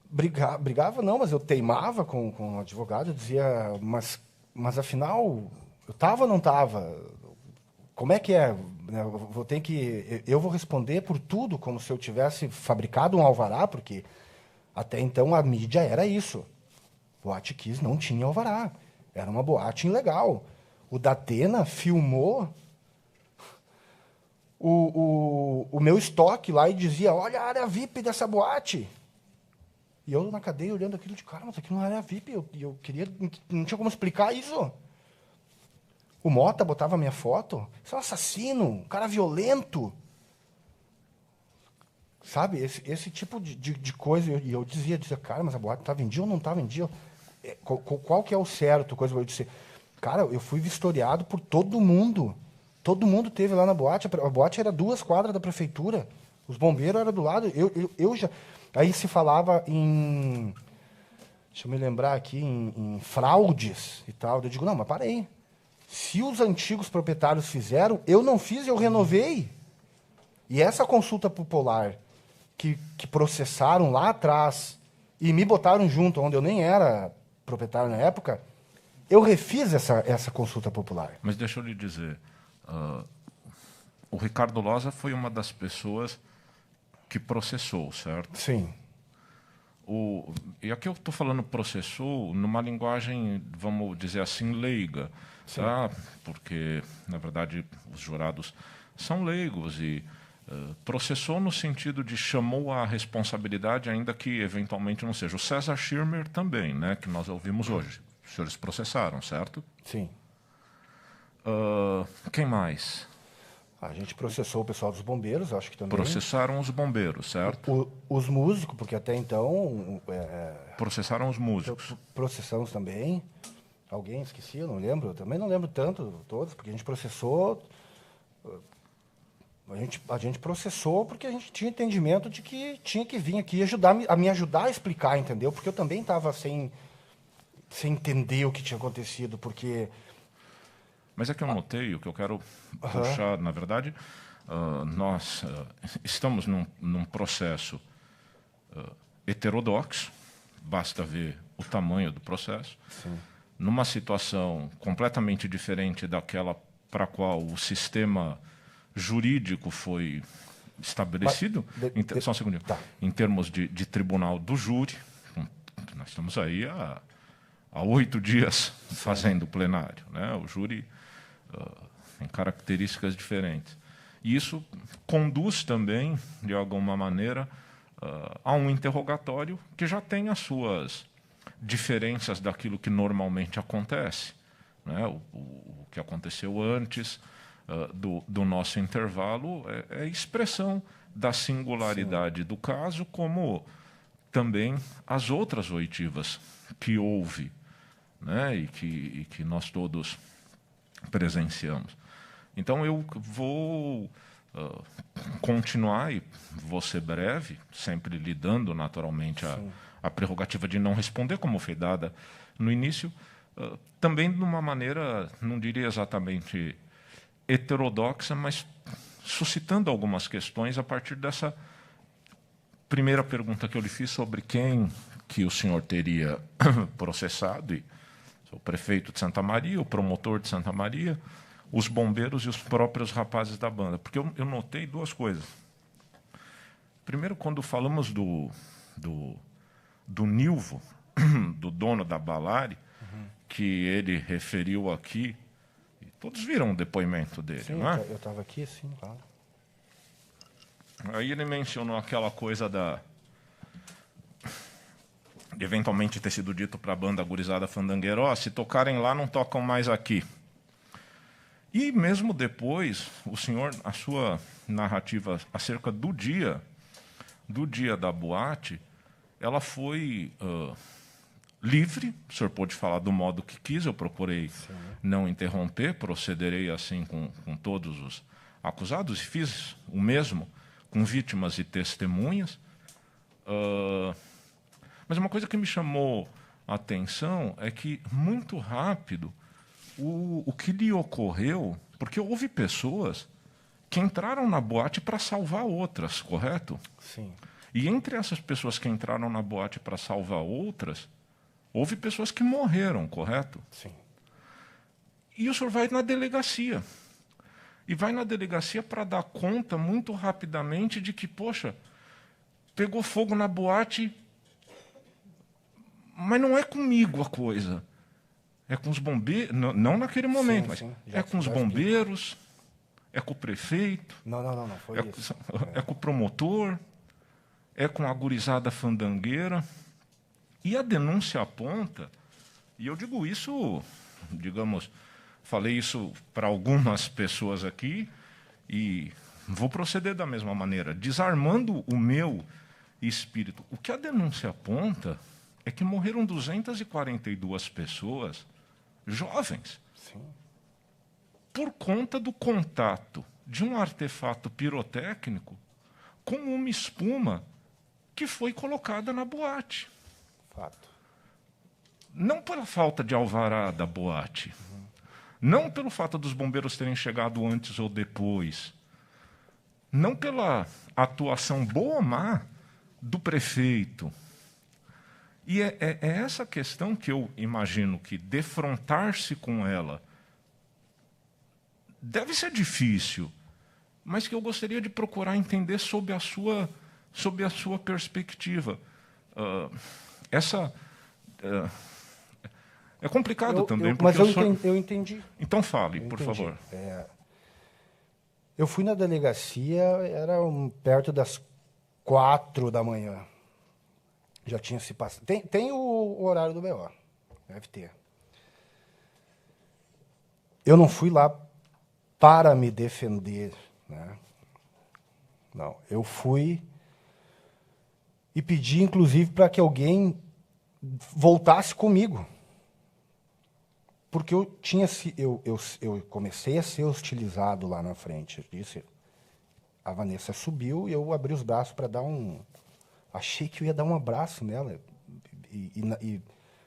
brigava não, mas eu teimava com o advogado, eu dizia, mas afinal, eu estava ou não estava? Como é que é? Eu vou responder por tudo, como se eu tivesse fabricado um alvará, porque até então a mídia era isso. Boate Kiss não tinha alvará. Era uma boate ilegal. O Datena filmou o meu estoque lá e dizia, olha a área VIP dessa boate. E eu na cadeia olhando aquilo de cara, mas aquilo não era VIP. Eu queria, não tinha como explicar isso. O Mota botava minha foto. Você é um assassino, um cara violento. Sabe, esse tipo de coisa. E eu dizia, cara, mas a boate estava em dia ou não estava em dia? Qual que é o certo? Eu disse, cara, eu fui vistoriado por todo mundo. Todo mundo teve lá na boate. A boate era 2 quadras da prefeitura. Os bombeiros eram do lado. Eu já... Aí se falava em... Deixa eu me lembrar aqui, em fraudes e tal. Eu digo, não, mas parei. Se os antigos proprietários fizeram, eu não fiz, eu renovei. E essa consulta popular que processaram lá atrás e me botaram junto, onde eu nem era proprietário na época, eu refiz essa consulta popular. Mas deixa eu lhe dizer, o Ricardo Loza foi uma das pessoas que processou, certo? Sim. E aqui eu estou falando processou numa linguagem, vamos dizer assim, leiga, tá? Porque, na verdade, os jurados são leigos e processou no sentido de chamou a responsabilidade, ainda que eventualmente não seja. O César Schirmer também, né, que nós ouvimos hoje. Os senhores processaram, certo? Sim. Quem mais? A gente processou o pessoal dos bombeiros, acho que também. Processaram os bombeiros, certo? Os músicos, porque até então... Processaram os músicos. Processamos também. Alguém esqueci, eu não lembro. Eu também não lembro tanto, todos, porque a gente processou... A gente processou porque a gente tinha entendimento de que tinha que vir aqui me ajudar a explicar, entendeu? Porque eu também estava sem entender o que tinha acontecido, porque... Mas é que eu notei, o que eu quero puxar, na verdade, nós estamos num processo heterodoxo, basta ver o tamanho do processo, Sim. numa situação completamente diferente daquela para a qual o sistema jurídico foi estabelecido, só um segundinho, tá. em termos de tribunal do júri. Nós estamos aí há 8 dias fazendo o plenário, né? O júri tem características diferentes. E isso conduz também, de alguma maneira, a um interrogatório que já tem as suas diferenças daquilo que normalmente acontece, né? O que aconteceu antes do nosso intervalo é expressão da singularidade do caso, como também as outras oitivas que houve, né? e que nós todos presenciamos. Então, eu vou continuar, e vou ser breve, sempre lhe dando, naturalmente, a prerrogativa de não responder, como foi dada no início, também de uma maneira, não diria exatamente heterodoxa, mas suscitando algumas questões a partir dessa primeira pergunta que eu lhe fiz sobre quem que o senhor teria processado, e o prefeito de Santa Maria, o promotor de Santa Maria, os bombeiros e os próprios rapazes da banda. Porque eu notei 2 coisas. Primeiro, quando falamos do Nilvo, do dono da Balari, que ele referiu aqui, e todos viram o depoimento dele, Sim, não é? eu estava aqui, sim, claro. Aí ele mencionou aquela coisa de eventualmente ter sido dito para a banda gurizada fandangueira, se tocarem lá, não tocam mais aqui. E mesmo depois, o senhor, a sua narrativa acerca do dia da boate, ela foi livre, o senhor pôde falar do modo que quis, eu procurei não interromper, procederei assim com todos os acusados, e fiz o mesmo com vítimas e testemunhas. Mas uma coisa que me chamou a atenção é que, muito rápido, o que lhe ocorreu, porque houve pessoas que entraram na boate para salvar outras, correto? Sim. E entre essas pessoas que entraram na boate para salvar outras, houve pessoas que morreram, correto? Sim. E o senhor vai na delegacia. E vai na delegacia para dar conta muito rapidamente de que, poxa, pegou fogo na boate, mas não é comigo a coisa. É com os bombeiros, não naquele momento, mas é com os bombeiros, é com o prefeito, Não foi isso. É com o promotor, é com a gurizada fandangueira. E a denúncia aponta, e eu digo isso, digamos, falei isso para algumas pessoas aqui, e vou proceder da mesma maneira, desarmando o meu espírito. O que a denúncia aponta é que morreram 242 pessoas jovens, Sim. por conta do contato de um artefato pirotécnico com uma espuma que foi colocada na boate. Fato. Não pela falta de alvará da boate, não pelo fato dos bombeiros terem chegado antes ou depois, não pela atuação boa ou má do prefeito. E é essa questão que eu imagino que defrontar-se com ela deve ser difícil, mas que eu gostaria de procurar entender sob a sua perspectiva. É complicado também. Mas eu entendi. Então fale, por favor. Eu fui na delegacia, era perto das 4 da manhã. Já tinha se passado. Tem o horário do BO. Deve ter. Eu não fui lá para me defender, né? Não. Eu fui e pedi, inclusive, para que alguém voltasse comigo. Porque eu comecei a ser hostilizado lá na frente. Eu disse, a Vanessa subiu e eu abri os braços para dar achei que eu ia dar um abraço nela.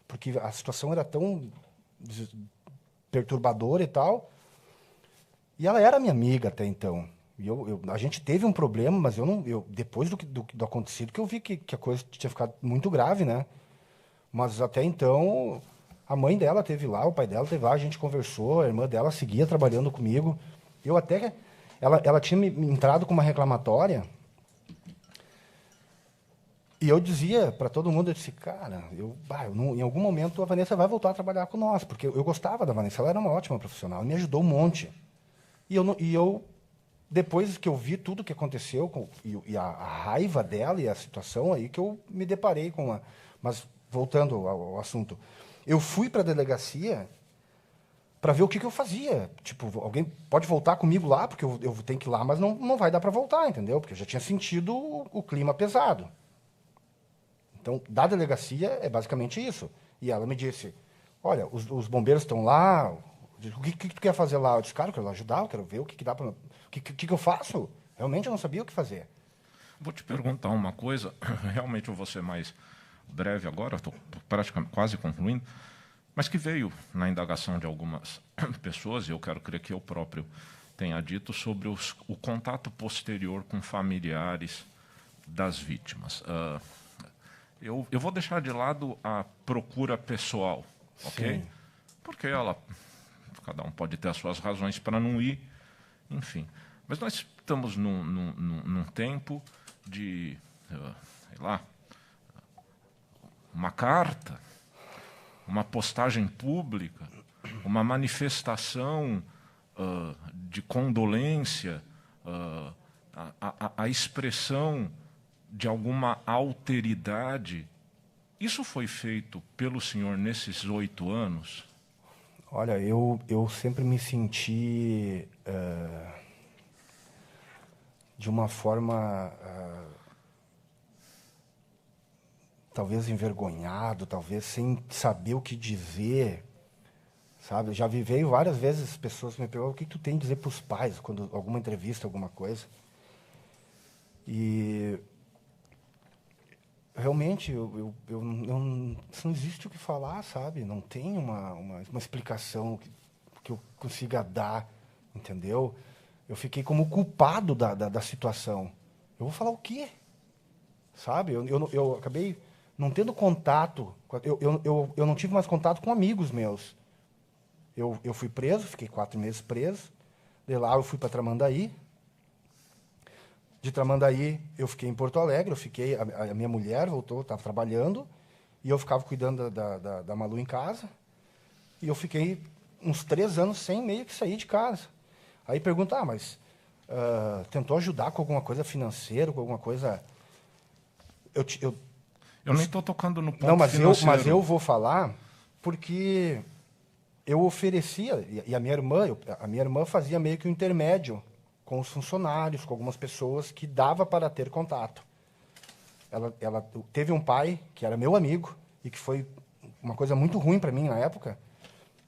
Porque a situação era tão perturbadora e tal. E ela era minha amiga até então. E a gente teve um problema, mas depois do acontecido que eu vi que a coisa tinha ficado muito grave, né? Mas até então, a mãe dela teve lá, o pai dela teve lá, a gente conversou, a irmã dela seguia trabalhando comigo. Eu até... Ela tinha me entrado com uma reclamatória e eu dizia para todo mundo, eu disse, cara, em algum momento a Vanessa vai voltar a trabalhar com nós, porque eu gostava da Vanessa, ela era uma ótima profissional, ela me ajudou um monte. E eu depois que eu vi tudo o que aconteceu a raiva dela e a situação aí que eu me deparei com uma... Mas, voltando ao assunto, eu fui para a delegacia para ver o que eu fazia. Tipo, alguém pode voltar comigo lá, porque eu tenho que ir lá, mas não vai dar para voltar, entendeu? Porque eu já tinha sentido o clima pesado. Então, da delegacia é basicamente isso. E ela me disse, olha, os bombeiros estão lá, o que tu quer fazer lá? Eu disse, cara, eu quero ajudar, eu quero ver o que dá para... O que eu faço? Realmente eu não sabia o que fazer. Vou te perguntar uma coisa, realmente eu vou ser mais breve agora, estou praticamente quase concluindo, mas que veio na indagação de algumas pessoas, e eu quero crer que eu próprio tenha dito, sobre o contato posterior com familiares das vítimas. Eu vou deixar de lado a procura pessoal, ok? Sim. Porque cada um pode ter as suas razões para não ir, enfim. Mas nós estamos num tempo de, sei lá, uma carta, uma postagem pública, uma manifestação de condolência, a expressão de alguma alteridade. Isso foi feito pelo senhor nesses 8 anos? Olha, eu sempre me senti de uma forma talvez envergonhado, talvez sem saber o que dizer, sabe? Eu já veio várias vezes pessoas me perguntam o que tu tem a dizer para os pais quando alguma entrevista, alguma coisa. E realmente não existe o que falar, sabe? Não tem uma explicação que eu consiga dar, entendeu? Eu fiquei como culpado da situação. Eu vou falar o quê? Sabe? Eu acabei não tendo contato. Eu não tive mais contato com amigos meus. Eu fui preso, fiquei 4 meses preso. De lá eu fui para Tramandaí. De Tramandaí eu fiquei em Porto Alegre. A minha mulher voltou, estava trabalhando. E eu ficava cuidando da Malu em casa. E eu fiquei uns 3 anos sem meio que sair de casa. Aí pergunta, mas tentou ajudar com alguma coisa financeira, com alguma coisa... Eu nem estou tocando no ponto não, mas financeiro. eu vou falar porque eu oferecia, e a minha irmã fazia meio que um intermédio com os funcionários, com algumas pessoas que dava para ter contato. Ela teve um pai que era meu amigo e que foi uma coisa muito ruim para mim na época,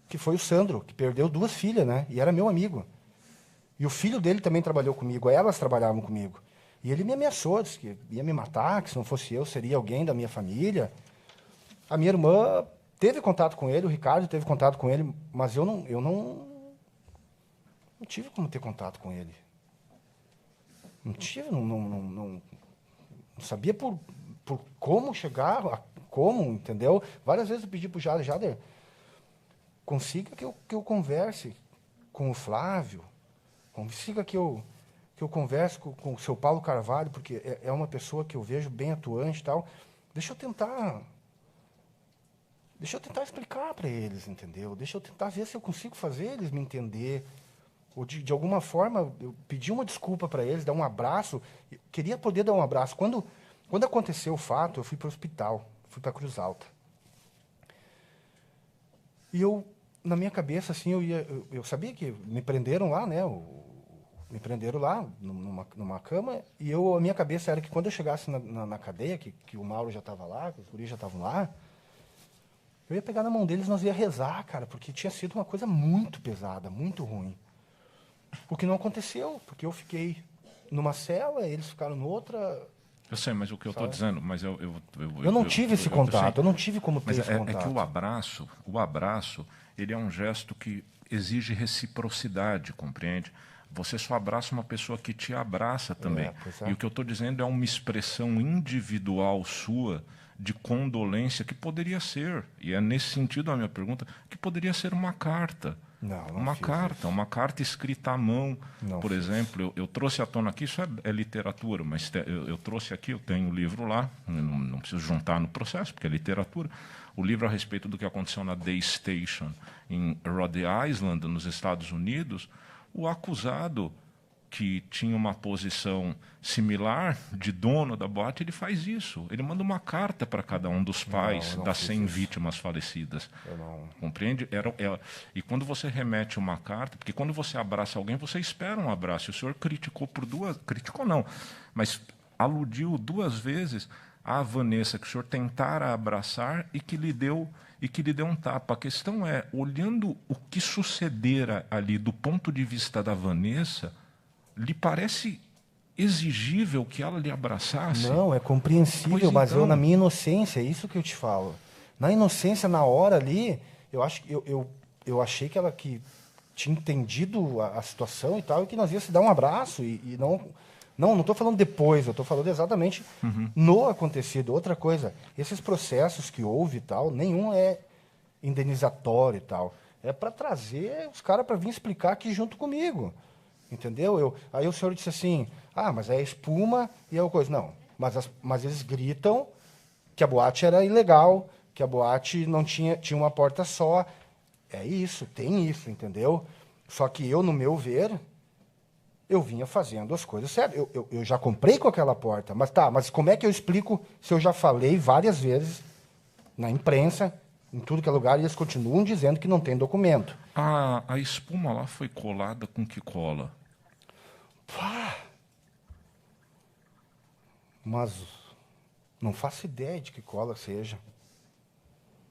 que foi o Sandro, que perdeu 2 filhas, né? E era meu amigo. E o filho dele também trabalhou comigo, elas trabalhavam comigo. E ele me ameaçou, disse que ia me matar, que se não fosse eu, seria alguém da minha família. A minha irmã teve contato com ele, o Ricardo teve contato com ele, mas eu não tive como ter contato com ele. Não tive, não sabia por como chegar, como, entendeu? Várias vezes eu pedi para o Jader, consiga que eu converse com o Flávio, consiga que eu converse com o seu Paulo Carvalho, porque é uma pessoa que eu vejo bem atuante e tal. Deixa eu tentar explicar para eles, entendeu? Deixa eu tentar ver se eu consigo fazer eles me entender. Ou de alguma forma, eu pedi uma desculpa para eles, dar um abraço. Eu queria poder dar um abraço. Quando aconteceu o fato, eu fui para o hospital, fui para Cruz Alta. E na minha cabeça, assim, eu sabia que me prenderam lá, né? Me prenderam lá, numa cama, e a minha cabeça era que quando eu chegasse na cadeia, que o Mauro já estava lá, que os guris já estavam lá, eu ia pegar na mão deles e nós ia rezar, cara, porque tinha sido uma coisa muito pesada, muito ruim. O que não aconteceu, porque eu fiquei numa cela, eles ficaram noutra. Eu sei, mas o que eu estou dizendo, mas eu não tive esse contato, eu não tive como ter esse contato. É que o abraço, ele é um gesto que exige reciprocidade, compreende? Você só abraça uma pessoa que te abraça também. E o que eu estou dizendo é uma expressão individual sua de condolência que poderia ser, e é nesse sentido a minha pergunta, que poderia ser uma carta. Uma carta escrita à mão. Por exemplo, eu trouxe à tona aqui, isso é literatura, mas eu trouxe aqui, eu tenho o livro lá, não preciso juntar no processo, porque é literatura, o livro a respeito do que aconteceu na Day Station, em Rhode Island, nos Estados Unidos. O acusado, que tinha uma posição similar de dono da boate, ele faz isso. Ele manda uma carta para cada um dos pais das 100 vítimas falecidas. Compreende? E quando você remete uma carta, porque quando você abraça alguém, você espera um abraço. O senhor criticou criticou não, mas aludiu 2 vezes à Vanessa, que o senhor tentara abraçar e que lhe deu um tapa. A questão é, olhando o que sucedera ali do ponto de vista da Vanessa, lhe parece exigível que ela lhe abraçasse? Não, é compreensível, mas eu, na minha inocência, é isso que eu te falo. Na inocência, na hora ali, eu achei que ela tinha entendido a situação e tal, e que nós ia se dar um abraço, e não estou falando depois, eu estou falando exatamente no acontecido. Outra coisa, esses processos que houve e tal, nenhum é indenizatório e tal. É para trazer os caras para vir explicar aqui junto comigo. Entendeu? Aí o senhor disse assim, mas é espuma e é o coisa. Não, mas eles gritam que a boate era ilegal, que a boate não tinha uma porta só. É isso, tem isso, entendeu? Só que eu, no meu ver, eu vinha fazendo as coisas certas. Eu já comprei com aquela porta, mas como é que eu explico se eu já falei várias vezes na imprensa, em tudo que é lugar, e eles continuam dizendo que não tem documento? A espuma lá foi colada com que cola? Mas não faço ideia de que cola seja.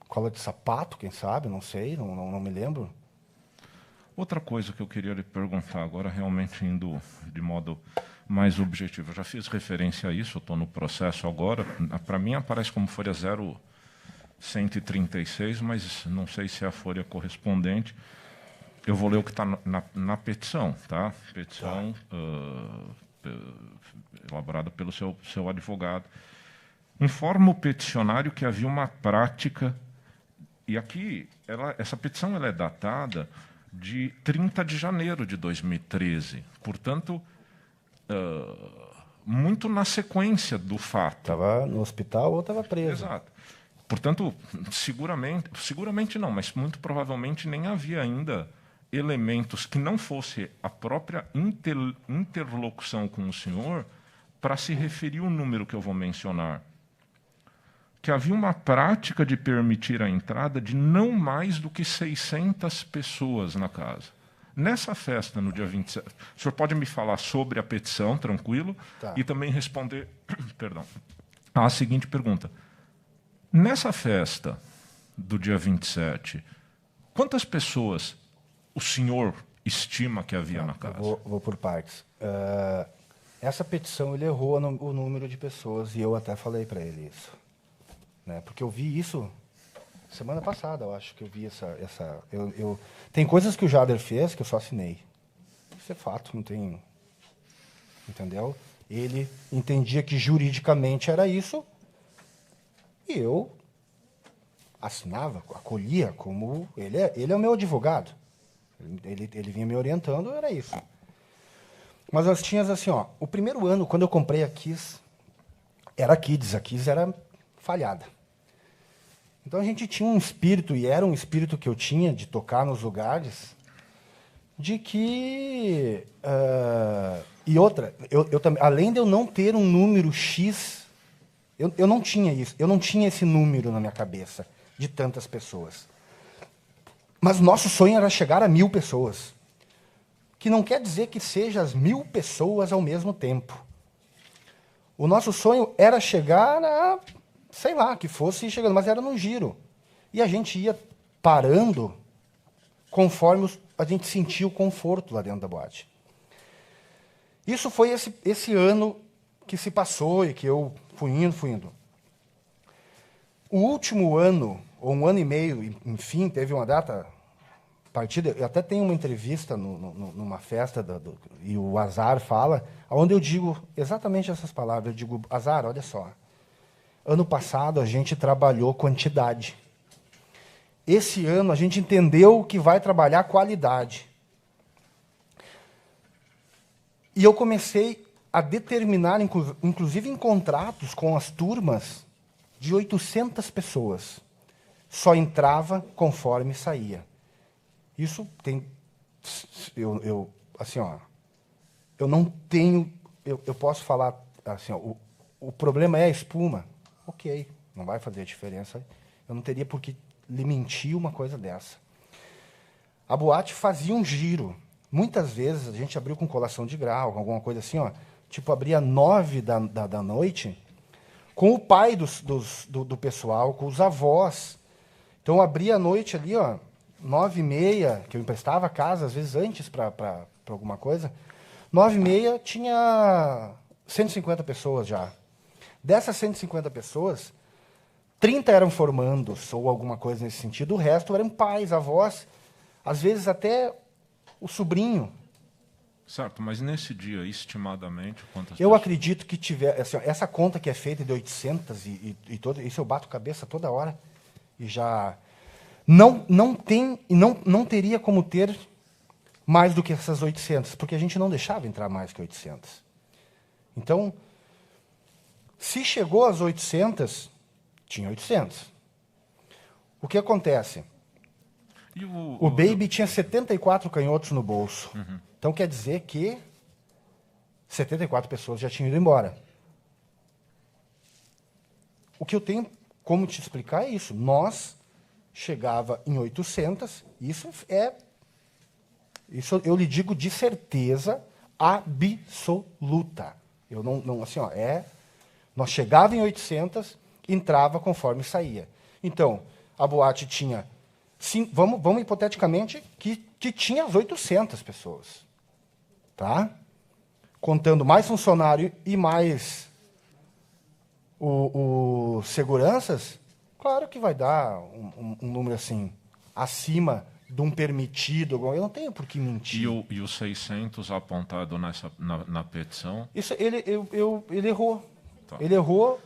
Cola de sapato, quem sabe, não sei, não me lembro. Outra coisa que eu queria lhe perguntar agora, realmente indo de modo mais objetivo. Eu já fiz referência a isso, eu estou no processo agora. Para mim aparece como folha 0136, mas não sei se é a folha correspondente. Eu vou ler o que está na petição, tá? Petição elaborada pelo seu advogado. Informa o peticionário que havia uma prática, e aqui essa petição ela é datada de 30 de janeiro de 2013, portanto, muito na sequência do fato. Estava no hospital ou estava preso. Exato. Portanto, seguramente não, mas muito provavelmente nem havia ainda elementos que não fosse a própria interlocução com o senhor para se referir ao número que eu vou mencionar. Que havia uma prática de permitir a entrada de não mais do que 600 pessoas na casa. Nessa festa, no dia 27, o senhor pode me falar sobre a petição, tranquilo, e também responder à seguinte pergunta. Nessa festa do dia 27, quantas pessoas o senhor estima que havia na casa? Vou por partes. Essa petição, ele errou o número de pessoas, e eu até falei para ele isso. Né? Porque eu vi isso semana passada, eu acho que eu vi tem coisas que o Jader fez que eu só assinei. Isso é fato, não tem... Entendeu? Ele entendia que juridicamente era isso, e eu assinava, acolhia, como... Ele é o meu advogado. Ele vinha me orientando, era isso. Mas as tinhas assim, o primeiro ano, quando eu comprei a Kiss, era Kids, a Kiss era falhada. Então a gente tinha um espírito, e era um espírito que eu tinha de tocar nos lugares, de que... e outra, eu também, além de eu não ter um número X, eu não tinha isso, eu não tinha esse número na minha cabeça, de tantas pessoas. Mas nosso sonho era chegar a 1000 pessoas. Que não quer dizer que seja as 1000 pessoas ao mesmo tempo. O nosso sonho era chegar a... sei lá, que fosse chegando, mas era no giro. E a gente ia parando conforme a gente sentia o conforto lá dentro da boate. Isso foi esse ano que se passou e que eu fui indo. O último ano, ou um ano e meio, enfim, teve uma data partida, eu até tenho uma entrevista numa festa, e o Azar fala, onde eu digo exatamente essas palavras. Eu digo, Azar, olha só, ano passado a gente trabalhou quantidade. Esse ano a gente entendeu que vai trabalhar qualidade. E eu comecei a determinar, inclusive em contratos com as turmas, de 800 pessoas. Só entrava conforme saía. Isso tem... assim, ó, eu não tenho... Eu posso falar assim, ó, o problema é a espuma. Ok, não vai fazer diferença. Eu não teria por que lhe mentir uma coisa dessa. A boate fazia um giro. Muitas vezes a gente abriu com colação de grau, alguma coisa assim, ó, tipo, abria 9 da noite, com o pai do pessoal, com os avós. Então, abria a noite ali, ó, 9h30, que eu emprestava a casa, às vezes antes para alguma coisa, 9h30 tinha 150 pessoas já. Dessas 150 pessoas, 30 eram formandos, ou alguma coisa nesse sentido, o resto eram pais, avós, às vezes até o sobrinho. Certo, mas nesse dia, estimadamente, quantas Eu pessoas? acredito que tiver... Assim, essa conta que é feita de 800, e isso eu bato cabeça toda hora, e já... Não tem, e não teria como ter mais do que essas 800, porque a gente não deixava entrar mais que 800. Então, se chegou às 800, tinha 800. O que acontece? E O Baby tinha 74 canhotos no bolso. Uhum. Então, quer dizer que 74 pessoas já tinham ido embora. O que eu tenho como te explicar é isso. Nós chegava em 800, isso eu lhe digo de certeza absoluta. Eu não assim, ó, nós chegava em 800, entrava conforme saía. Então, a boate tinha, sim, vamos hipoteticamente que tinha as 800 pessoas, tá? Contando mais funcionário e mais os seguranças, claro que vai dar um número assim, acima de um permitido. Eu não tenho por que mentir. E os 600 apontado na petição? Isso, ele errou. Tá. Ele errou.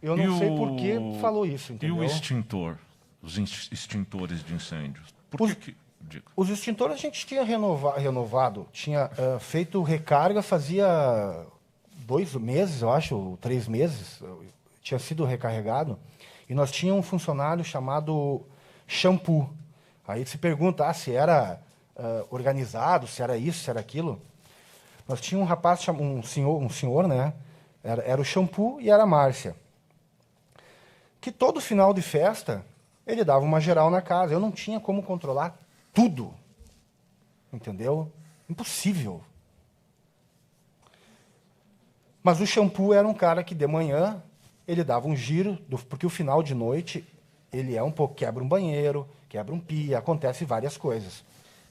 Eu não sei por que falou isso, entendeu? E o extintor? Os extintores de incêndios? Por que... Diga. Os extintores a gente tinha renovado. Tinha feito recarga fazia 2 meses, eu acho, 3 meses. Tinha sido recarregado, e nós tínhamos um funcionário chamado Shampoo. Aí se pergunta se era organizado, se era isso, se era aquilo. Nós tínhamos um rapaz, um senhor, né? Era o Shampoo e era a Márcia. Que todo final de festa, ele dava uma geral na casa. Eu não tinha como controlar tudo. Entendeu? Impossível. Mas o Shampoo era um cara que de manhã ele dava um giro, porque o final de noite ele um pouco, quebra um banheiro, quebra um pia, acontece várias coisas.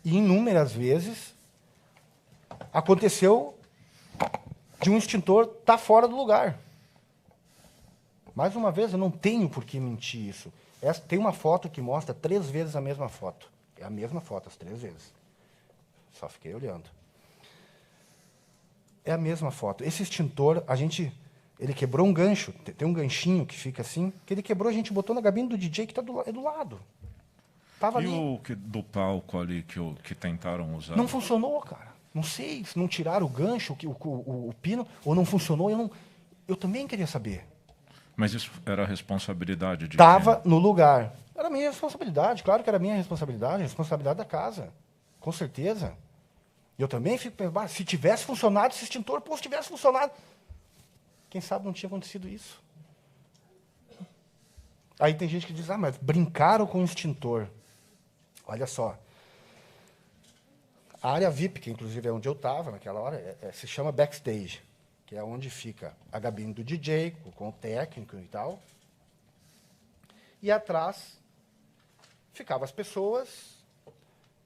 E inúmeras vezes aconteceu de um extintor estar fora do lugar. Mais uma vez, eu não tenho por que mentir isso. Tem uma foto que mostra 3 vezes a mesma foto. É a mesma foto, as 3 vezes. Só fiquei olhando. É a mesma foto. Esse extintor, ele quebrou um gancho. Tem um ganchinho que fica assim, que ele quebrou, a gente botou na gabine do DJ que está do lado. Tava ali. E o do palco ali que tentaram usar? Não funcionou, cara. Não sei se não tiraram o gancho, o pino, ou não funcionou. Eu também queria saber. Mas isso era a responsabilidade de Estava no lugar. Era minha responsabilidade, claro que era minha responsabilidade, a responsabilidade da casa. Com certeza. Eu também fico pensando, se tivesse funcionado esse extintor, se tivesse funcionado... Quem sabe não tinha acontecido isso. Aí tem gente que diz, mas brincaram com o extintor. Olha só. A área VIP, que inclusive é onde eu estava naquela hora, se chama backstage, que é onde fica a gabine do DJ, com o técnico e tal. E atrás ficavam as pessoas,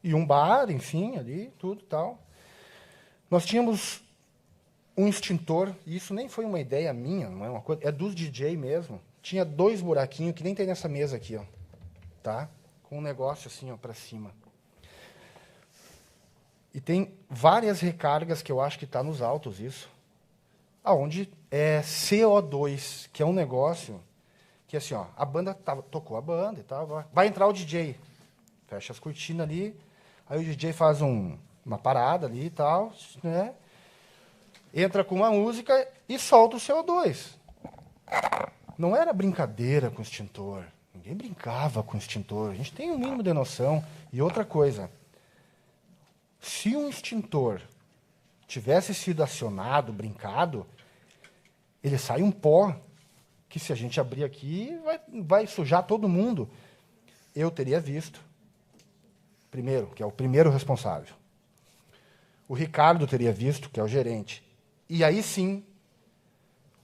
e um bar, enfim, ali, tudo e tal. Nós tínhamos um extintor, e isso nem foi uma ideia minha, não é uma coisa, é dos DJ mesmo. Tinha 2 buraquinhos, que nem tem nessa mesa aqui, ó, tá? com um negócio assim, ó, para cima. E tem várias recargas que eu acho que está nos autos isso, aonde é CO2, que é um negócio que assim, ó, a banda tocou a banda e tal, vai entrar o DJ, fecha as cortinas ali, aí o DJ faz uma parada ali e tal, né? Entra com uma música e solta o CO2. Não era brincadeira com o extintor. Ninguém brincava com o extintor. A gente tem um mínimo de noção. E outra coisa, se um extintor tivesse sido acionado, brincado, ele sai um pó que se a gente abrir aqui vai sujar todo mundo. Eu teria visto. Primeiro, que é o primeiro responsável. O Ricardo teria visto, que é o gerente. E aí sim,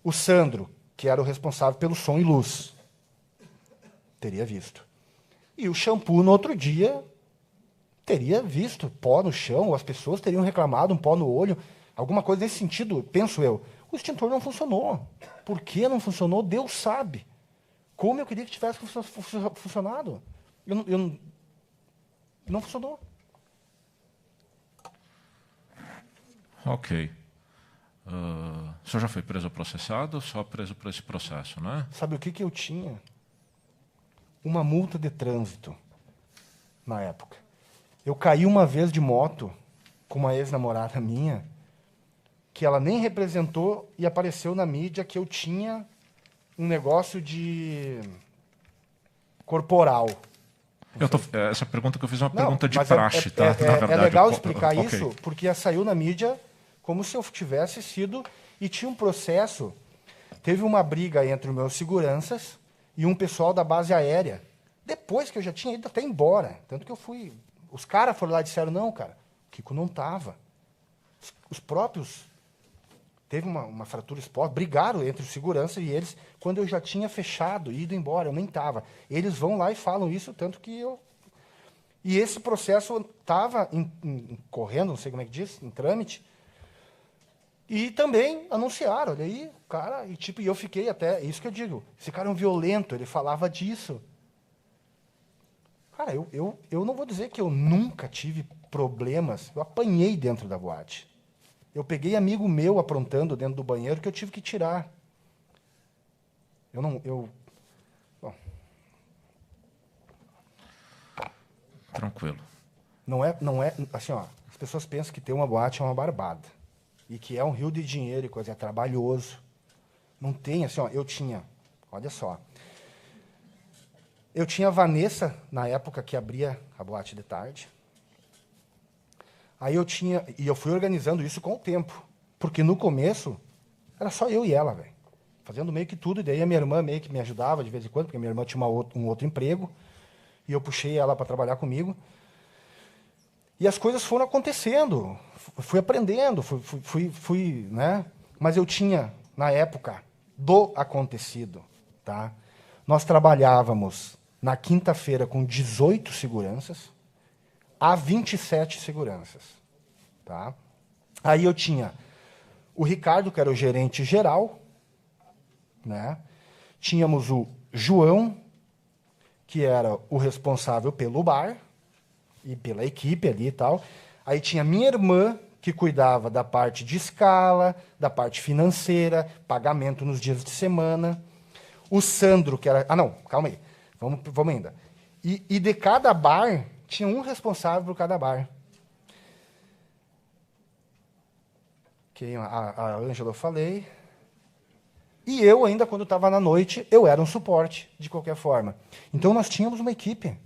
o Sandro, que era o responsável pelo som e luz, teria visto. E o shampoo, no outro dia, teria visto pó no chão, ou as pessoas teriam reclamado, um pó no olho, alguma coisa nesse sentido, penso eu. O extintor não funcionou. Por que não funcionou? Deus sabe. Como eu queria que tivesse funcionado. Não funcionou. Ok. O senhor já foi preso ou processado ou só preso por esse processo, né? Sabe o que eu tinha? Uma multa de trânsito, na época. Eu caí uma vez de moto com uma ex-namorada minha, que ela nem representou e apareceu na mídia que eu tinha um negócio de corporal. Essa pergunta que eu fiz é uma Não, pergunta de mas praxe, tá? Na verdade, é legal explicar ok. isso, porque saiu na mídia como se eu tivesse sido... E tinha um processo, teve uma briga entre os meus seguranças e um pessoal da base aérea. Depois que eu já tinha ido até embora. Tanto que eu fui... Os caras foram lá e disseram, não, cara, o Kiko não estava. Os próprios... Teve uma fratura exposta, brigaram entre os seguranças e eles, quando eu já tinha fechado e ido embora, eu nem estava. Eles vão lá e falam isso, tanto que eu... E esse processo estava correndo, não sei como é que diz, em trâmite, e também anunciaram, olha aí, o cara, e eu fiquei até, isso que eu digo, esse cara é um violento, ele falava disso. Cara, eu não vou dizer que eu nunca tive problemas, eu apanhei dentro da boate. Eu peguei amigo meu aprontando dentro do banheiro que eu tive que tirar. Bom. Tranquilo. Não é, assim, ó, as pessoas pensam que ter uma boate é uma barbada. E que é um rio de dinheiro e coisa, é trabalhoso. Não tem, assim, ó, eu tinha, olha só. Eu tinha a Vanessa, na época que abria a boate de tarde. Aí e eu fui organizando isso com o tempo. Porque no começo, era só eu e ela, velho. Fazendo meio que tudo, e daí a minha irmã meio que me ajudava de vez em quando, porque a minha irmã tinha um outro emprego, e eu puxei ela para trabalhar comigo. E as coisas foram acontecendo, fui aprendendo, fui, né? Mas eu tinha, na época, do acontecido, tá? Nós trabalhávamos na quinta-feira com 18 seguranças, a 27 seguranças, tá? Aí eu tinha o Ricardo, que era o gerente geral, né? Tínhamos o João, que era o responsável pelo bar e pela equipe ali e tal. Aí tinha minha irmã, que cuidava da parte de escala, da parte financeira, pagamento nos dias de semana. O Sandro, que era... Ah, não, calma aí. Vamos ainda. E de cada bar, tinha um responsável por cada bar. A Ângela eu falei. E eu ainda, quando estava na noite, eu era um suporte, de qualquer forma. Então, nós tínhamos uma equipe.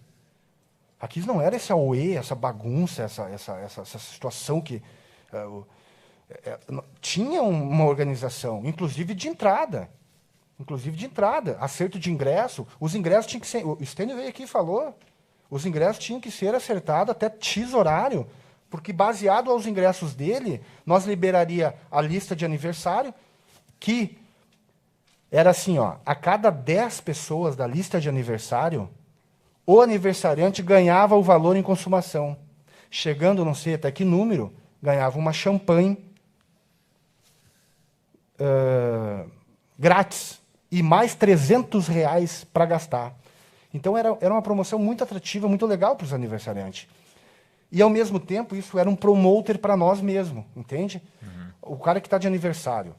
Aqui não era esse auê, essa bagunça, essa situação que... tinha uma organização, inclusive de entrada. Acerto de ingresso. Os ingressos tinham que ser... O Stênio veio aqui e falou. Os ingressos tinham que ser acertados até X horário, porque, baseado aos ingressos dele, nós liberaria a lista de aniversário, que era assim, ó, a cada 10 pessoas da lista de aniversário, o aniversariante ganhava o valor em consumação. Chegando, não sei até que número, ganhava uma champanhe grátis e mais R$300 para gastar. Então era uma promoção muito atrativa, muito legal para os aniversariantes. E, ao mesmo tempo, isso era um promoter para nós mesmos, entende? O cara que está de aniversário.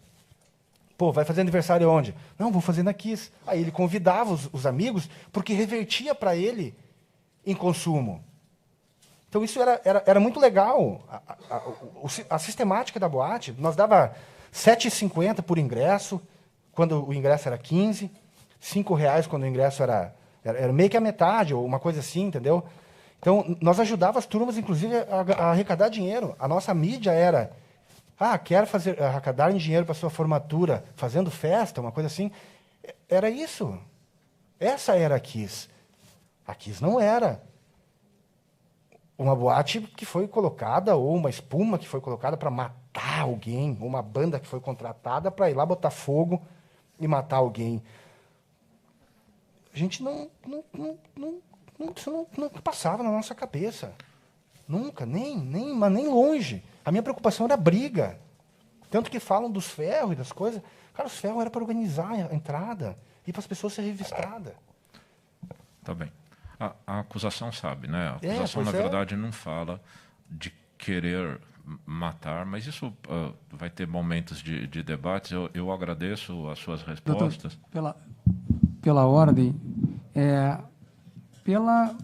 Pô, vai fazer aniversário onde? Não, vou fazer na Kiss. Aí ele convidava os amigos, porque revertia para ele em consumo. Então isso era muito legal. A sistemática da boate, nós dava R$ 7,50 por ingresso, quando o ingresso era 15, R$ 5,00 quando o ingresso era meio que a metade, ou uma coisa assim, entendeu? Então, nós ajudava as turmas, inclusive, a arrecadar dinheiro. A nossa mídia era, quer arrecadar dinheiro para sua formatura, fazendo festa, uma coisa assim. Era isso. Essa era a Kiss. A Kiss não era uma boate que foi colocada, ou uma espuma que foi colocada para matar alguém, ou uma banda que foi contratada para ir lá botar fogo e matar alguém. A gente isso nunca passava na nossa cabeça. Nunca, mas nem longe. A minha preocupação era a briga. Tanto que falam dos ferros e das coisas. Cara, os ferros era para organizar a entrada e para as pessoas serem revistadas. Tá bem. A acusação sabe, né? A acusação, na verdade, não fala de querer matar, mas isso vai ter momentos de debates. Eu agradeço as suas respostas. Doutor, pela ordem, pela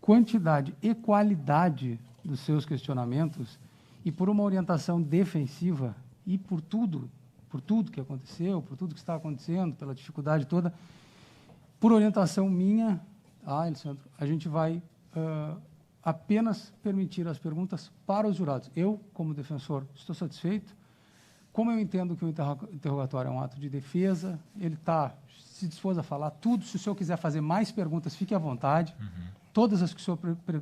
quantidade e qualidade dos seus questionamentos e por uma orientação defensiva e por tudo que aconteceu, por tudo que está acontecendo, pela dificuldade toda, por orientação minha, Alessandro, a gente vai apenas permitir as perguntas para os jurados. Eu, como defensor, estou satisfeito. Como eu entendo que o interrogatório é um ato de defesa, ele se dispôs a falar tudo. Se o senhor quiser fazer mais perguntas, fique à vontade. Todas as que o senhor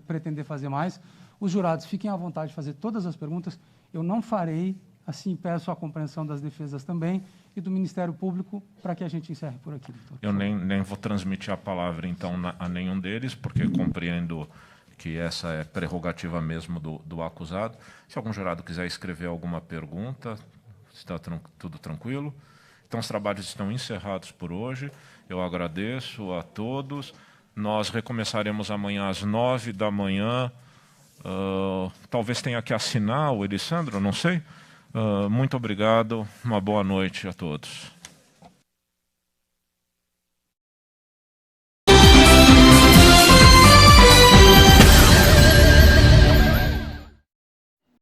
pretender fazer mais. Os jurados fiquem à vontade de fazer todas as perguntas. Eu não farei, assim, peço a compreensão das defesas também e do Ministério Público para que a gente encerre por aqui, doutor. Eu nem vou transmitir a palavra, então, a nenhum deles, porque compreendo que essa é prerrogativa mesmo do acusado. Se algum jurado quiser escrever alguma pergunta, está tudo tranquilo. Então, os trabalhos estão encerrados por hoje. Eu agradeço a todos. Nós recomeçaremos amanhã às 9 da manhã. Talvez tenha que assinar o Elisandro, não sei. Muito obrigado. Uma boa noite a todos.